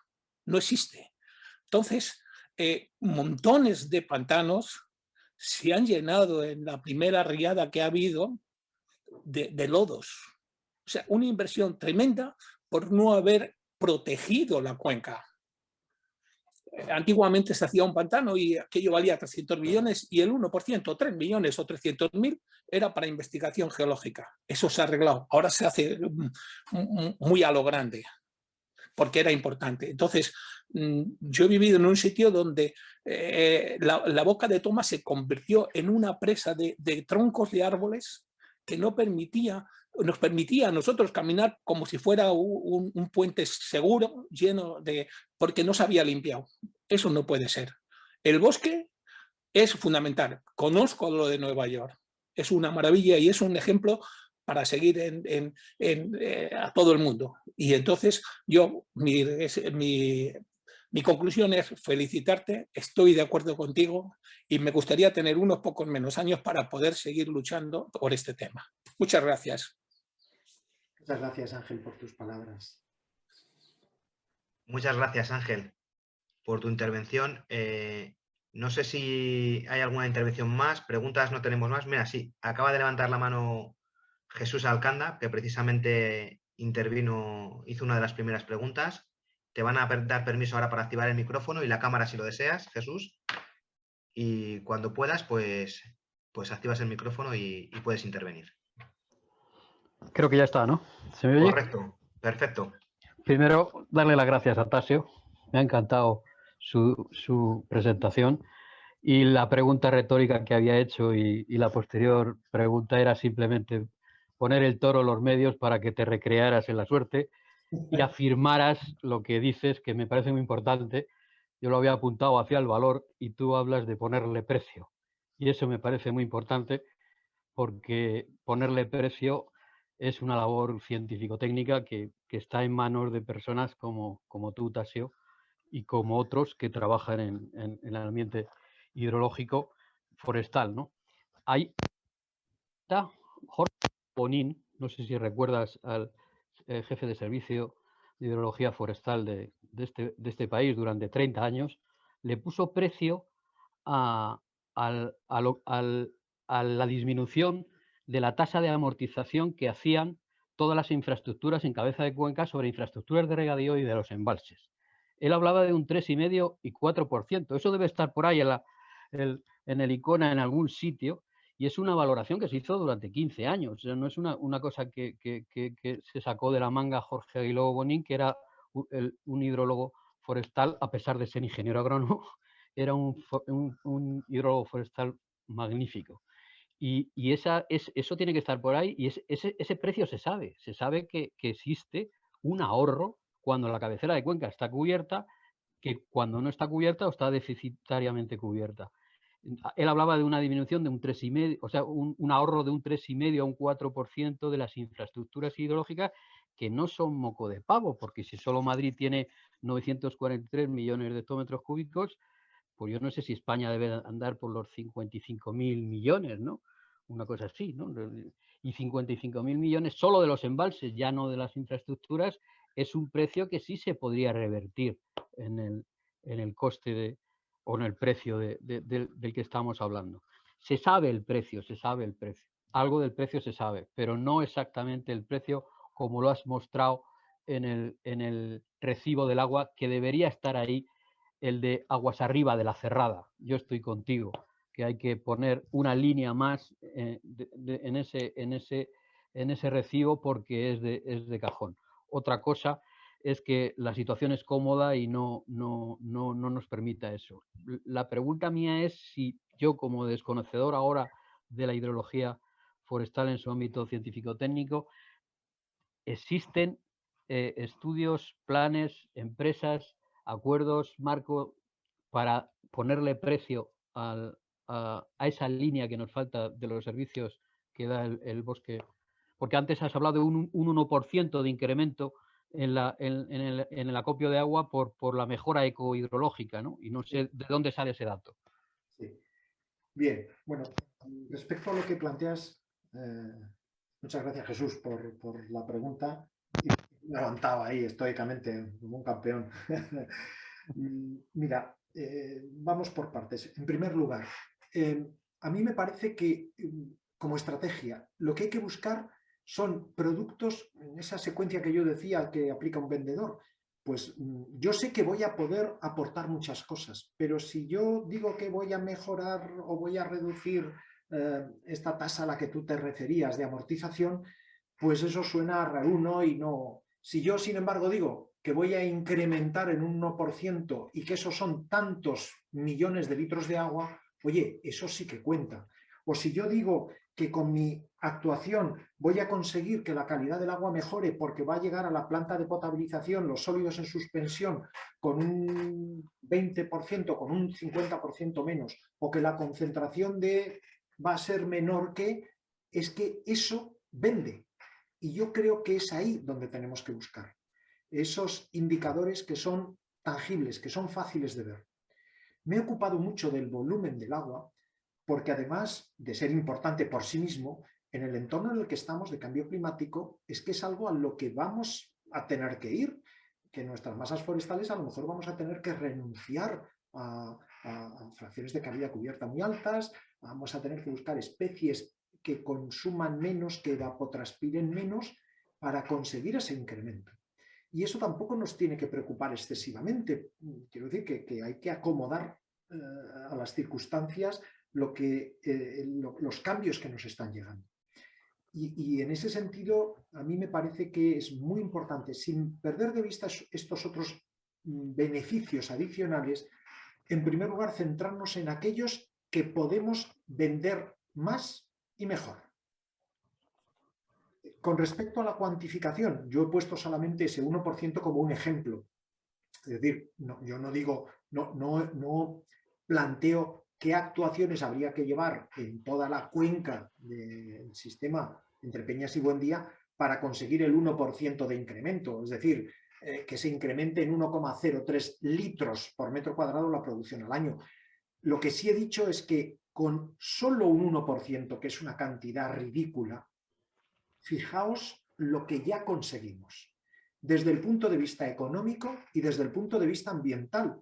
no existe. Entonces, montones de pantanos se han llenado en la primera riada que ha habido de lodos. O sea, una inversión tremenda por no haber protegido la cuenca. Antiguamente se hacía un pantano y aquello valía 300 millones y el 1%, 3 millones o 300.000, era para investigación geológica. Eso se ha arreglado. Ahora se hace muy a lo grande, porque era importante. Entonces, yo he vivido en un sitio donde la boca de toma se convirtió en una presa de troncos de árboles que no nos permitía a nosotros caminar como si fuera un puente seguro, lleno de... porque no se había limpiado. Eso no puede ser. El bosque es fundamental. Conozco lo de Nueva York. Es una maravilla y es un ejemplo para seguir a todo el mundo. Y entonces mi conclusión es felicitarte, estoy de acuerdo contigo y me gustaría tener unos pocos menos años para poder seguir luchando por este tema. Muchas gracias. Muchas gracias, Ángel, por tus palabras. Muchas gracias, Ángel, por tu intervención. No sé si hay alguna intervención más. Preguntas no tenemos más. Mira, sí, acaba de levantar la mano Jesús Alcanda, que precisamente intervino, hizo una de las primeras preguntas. Te van a dar permiso ahora para activar el micrófono y la cámara si lo deseas, Jesús. Y cuando puedas, pues activas el micrófono y puedes intervenir. Creo que ya está, ¿no? ¿Se me oye? Correcto, perfecto. Primero, darle las gracias a Tasio. Me ha encantado su presentación. Y la pregunta retórica que había hecho y la posterior pregunta era simplemente poner el toro en los medios para que te recrearas en la suerte y afirmaras lo que dices, que me parece muy importante. Yo lo había apuntado hacia el valor y tú hablas de ponerle precio. Y eso me parece muy importante porque ponerle precio es una labor científico-técnica que está en manos de personas como tú, Tasio, y como otros que trabajan en el ambiente hidrológico forestal, ¿no? Hay Jorge Bonín, no sé si recuerdas al jefe de servicio de hidrología forestal de este país durante 30 años, le puso precio a a la disminución de la tasa de amortización que hacían todas las infraestructuras en cabeza de cuenca sobre infraestructuras de regadío y de los embalses. Él hablaba de un 3,5 y 4%. Eso debe estar por ahí en el ICONA en algún sitio, y es una valoración que se hizo durante 15 años. O sea, no es una cosa que se sacó de la manga Jorge Aguiló Bonín, que era un hidrólogo forestal, a pesar de ser ingeniero agrónomo, era un hidrólogo forestal magnífico. Y eso tiene que estar por ahí, y ese precio se sabe que existe un ahorro cuando la cabecera de cuenca está cubierta, que cuando no está cubierta o está deficitariamente cubierta. Él hablaba de una disminución de un 3,5, o sea, un ahorro de un 3,5 a un 4% de las infraestructuras hidrológicas, que no son moco de pavo, porque si solo Madrid tiene 943 millones de hectómetros cúbicos, pues yo no sé si España debe andar por los 55.000 millones, ¿no? Una cosa así, ¿no? Y 55.000 millones solo de los embalses, ya no de las infraestructuras, es un precio que sí se podría revertir en el coste o en el precio del que estamos hablando. Se sabe el precio. Algo del precio se sabe, pero no exactamente el precio como lo has mostrado en el recibo del agua, que debería estar ahí, el de aguas arriba de la cerrada. Yo estoy contigo, que hay que poner una línea más en ese recibo, porque es de cajón. Otra cosa es que la situación es cómoda y no nos permita eso. La pregunta mía es si yo, como desconocedor ahora de la hidrología forestal en su ámbito científico-técnico, existen estudios, planes, empresas, acuerdos, marco, para ponerle precio a esa línea que nos falta de los servicios que da el bosque. Porque antes has hablado de un 1% de incremento en el acopio de agua por la mejora ecohidrológica, ¿no? Y no sé de dónde sale ese dato. Sí. Bien, bueno, respecto a lo que planteas, muchas gracias, Jesús, por la pregunta. Me levantaba ahí estoicamente como un campeón. Mira, vamos por partes. En primer lugar, a mí me parece que como estrategia lo que hay que buscar son productos, en esa secuencia que yo decía que aplica un vendedor. Pues yo sé que voy a poder aportar muchas cosas, pero si yo digo que voy a mejorar o voy a reducir esta tasa a la que tú te referías de amortización, pues eso suena raruno y no. Si yo, sin embargo, digo que voy a incrementar en un 1% y que esos son tantos millones de litros de agua, oye, eso sí que cuenta. O si yo digo que con mi actuación voy a conseguir que la calidad del agua mejore porque va a llegar a la planta de potabilización los sólidos en suspensión con un 20%, con un 50% menos, o que la concentración va a ser menor es que eso vende. Y yo creo que es ahí donde tenemos que buscar esos indicadores que son tangibles, que son fáciles de ver. Me he ocupado mucho del volumen del agua porque, además de ser importante por sí mismo, en el entorno en el que estamos de cambio climático, es que es algo a lo que vamos a tener que ir, que nuestras masas forestales a lo mejor vamos a tener que renunciar a fracciones de calidad cubierta muy altas, vamos a tener que buscar especies que consuman menos, que evapotranspiren menos, para conseguir ese incremento. Y eso tampoco nos tiene que preocupar excesivamente. Quiero decir que hay que acomodar a las circunstancias los cambios que nos están llegando. Y en ese sentido, a mí me parece que es muy importante, sin perder de vista estos otros beneficios adicionales, en primer lugar, centrarnos en aquellos que podemos vender más y mejor. Con respecto a la cuantificación, yo he puesto solamente ese 1% como un ejemplo. Es decir, yo no digo, no planteo qué actuaciones habría que llevar en toda la cuenca del sistema entre Peñas y Buendía para conseguir el 1% de incremento. Es decir, que se incremente en 1,03 litros por metro cuadrado la producción al año. Lo que sí he dicho es que con solo un 1%, que es una cantidad ridícula, fijaos lo que ya conseguimos, desde el punto de vista económico y desde el punto de vista ambiental.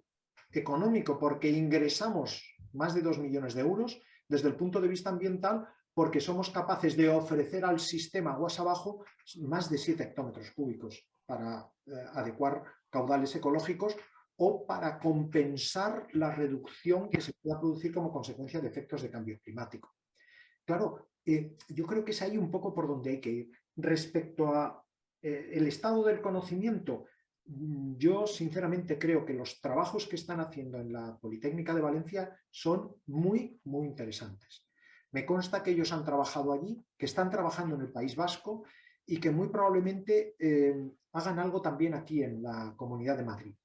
Económico, porque ingresamos más de 2 millones de euros desde el punto de vista ambiental, porque somos capaces de ofrecer al sistema aguas abajo más de 7 hectómetros cúbicos para adecuar caudales ecológicos o para compensar la reducción que se pueda producir como consecuencia de efectos de cambio climático. Claro, yo creo que es ahí un poco por donde hay que ir. Respecto a el estado del conocimiento, yo sinceramente creo que los trabajos que están haciendo en la Politécnica de Valencia son muy, muy interesantes. Me consta que ellos han trabajado allí, que están trabajando en el País Vasco y que muy probablemente hagan algo también aquí en la Comunidad de Madrid.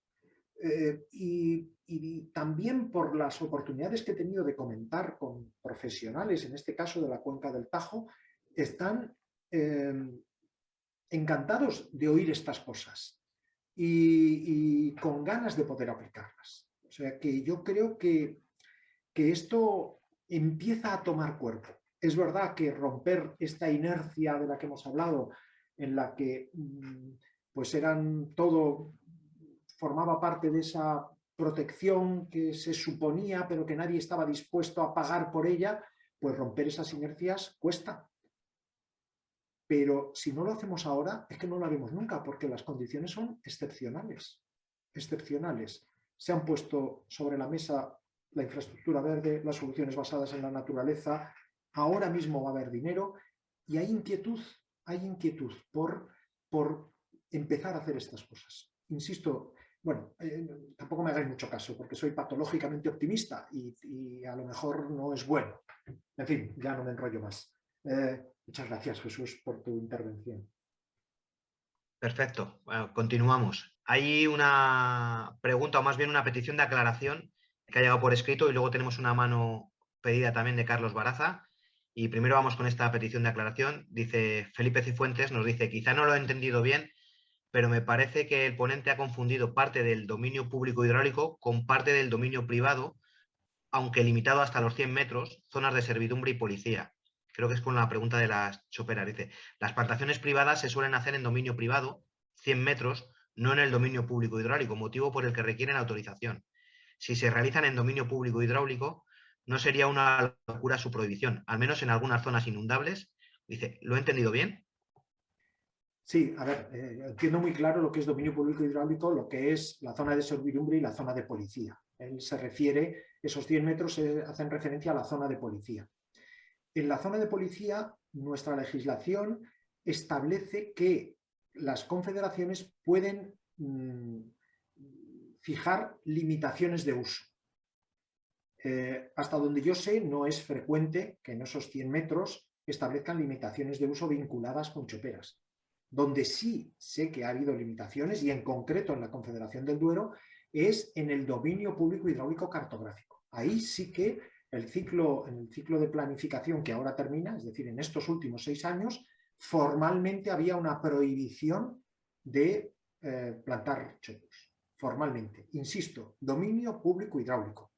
Y también por las oportunidades que he tenido de comentar con profesionales, en este caso de la cuenca del Tajo, están encantados de oír estas cosas y con ganas de poder aplicarlas. O sea que yo creo que esto empieza a tomar cuerpo. Es verdad que romper esta inercia de la que hemos hablado, en la que pues eran todo, formaba parte de esa protección que se suponía, pero que nadie estaba dispuesto a pagar por ella, pues romper esas inercias cuesta. Pero si no lo hacemos ahora, es que no lo haremos nunca, porque las condiciones son excepcionales. Excepcionales. Se han puesto sobre la mesa la infraestructura verde, las soluciones basadas en la naturaleza. Ahora mismo va a haber dinero y hay inquietud por empezar a hacer estas cosas. Insisto, bueno, tampoco me hagáis mucho caso, porque soy patológicamente optimista y a lo mejor no es bueno. En fin, ya no me enrollo más. Muchas gracias, Jesús, por tu intervención. Perfecto. Bueno, continuamos. Hay una pregunta, o más bien una petición de aclaración que ha llegado por escrito, y luego tenemos una mano pedida también de Carlos Baraza. Y primero vamos con esta petición de aclaración. Dice Felipe Cifuentes, nos dice: quizá no lo he entendido bien, pero me parece que el ponente ha confundido parte del dominio público hidráulico con parte del dominio privado, aunque limitado hasta los 100 metros, zonas de servidumbre y policía. Creo que es con la pregunta de las choperas. Dice: las plantaciones privadas se suelen hacer en dominio privado, 100 metros, no en el dominio público hidráulico, motivo por el que requieren autorización. Si se realizan en dominio público hidráulico, no sería una locura su prohibición, al menos en algunas zonas inundables. Dice: ¿lo he entendido bien? Sí, a ver, entiendo muy claro lo que es dominio público hidráulico, lo que es la zona de servidumbre y la zona de policía. Él se refiere, esos 100 metros hacen referencia a la zona de policía. En la zona de policía, nuestra legislación establece que las confederaciones pueden fijar limitaciones de uso. Hasta donde yo sé, no es frecuente que en esos 100 metros establezcan limitaciones de uso vinculadas con choperas. Donde sí sé que ha habido limitaciones, y en concreto en la Confederación del Duero, es en el dominio público hidráulico cartográfico. Ahí sí que en el ciclo de planificación que ahora termina, es decir, en estos últimos 6 años, formalmente había una prohibición de plantar chopos. Formalmente. Insisto, dominio público hidráulico.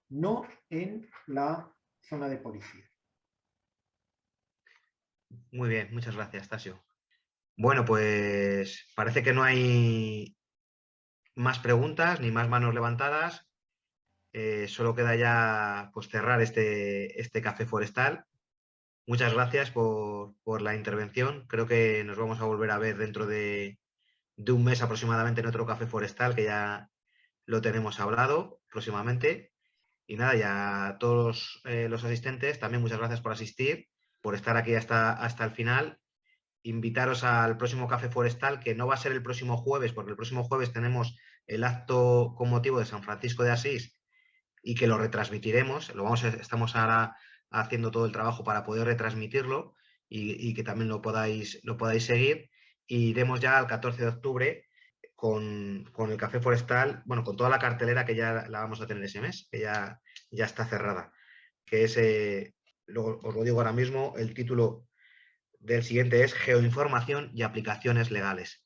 No en la zona de policía. Muy bien, muchas gracias, Tasio. Bueno, pues parece que no hay más preguntas ni más manos levantadas. Solo queda ya pues cerrar este café forestal. Muchas gracias por la intervención. Creo que nos vamos a volver a ver dentro de un mes aproximadamente en otro café forestal, que ya lo tenemos hablado próximamente. Y nada, ya a todos los asistentes, también muchas gracias por asistir, por estar aquí hasta el final. Invitaros al próximo Café Forestal, que no va a ser el próximo jueves, porque el próximo jueves tenemos el acto con motivo de San Francisco de Asís y que lo retransmitiremos. Estamos ahora haciendo todo el trabajo para poder retransmitirlo y que también lo podáis seguir. Y iremos ya al 14 de octubre con el Café Forestal, bueno, con toda la cartelera que ya la vamos a tener ese mes, que ya está cerrada. Que es, os lo digo ahora mismo, el título del siguiente es Geoinformación y aplicaciones legales.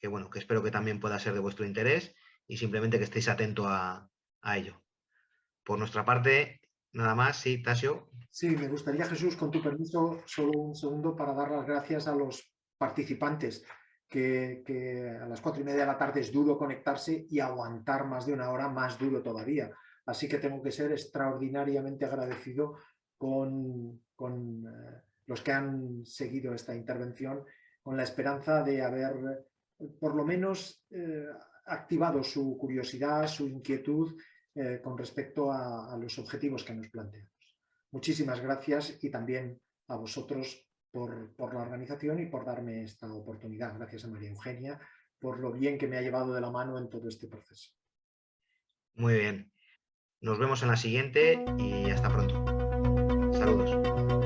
Que bueno, que espero que también pueda ser de vuestro interés y simplemente que estéis atentos a ello. Por nuestra parte, nada más. Sí, Tasio. Sí, me gustaría, Jesús, con tu permiso, solo un segundo para dar las gracias a los participantes, que a las 4:30 de la tarde es duro conectarse y aguantar más de una hora más duro todavía. Así que tengo que ser extraordinariamente agradecido con los que han seguido esta intervención, con la esperanza de haber por lo menos activado su curiosidad, su inquietud con respecto a los objetivos que nos planteamos. Muchísimas gracias y también a vosotros por la organización y por darme esta oportunidad. Gracias a María Eugenia por lo bien que me ha llevado de la mano en todo este proceso. Muy bien. Nos vemos en la siguiente y hasta pronto. Saludos.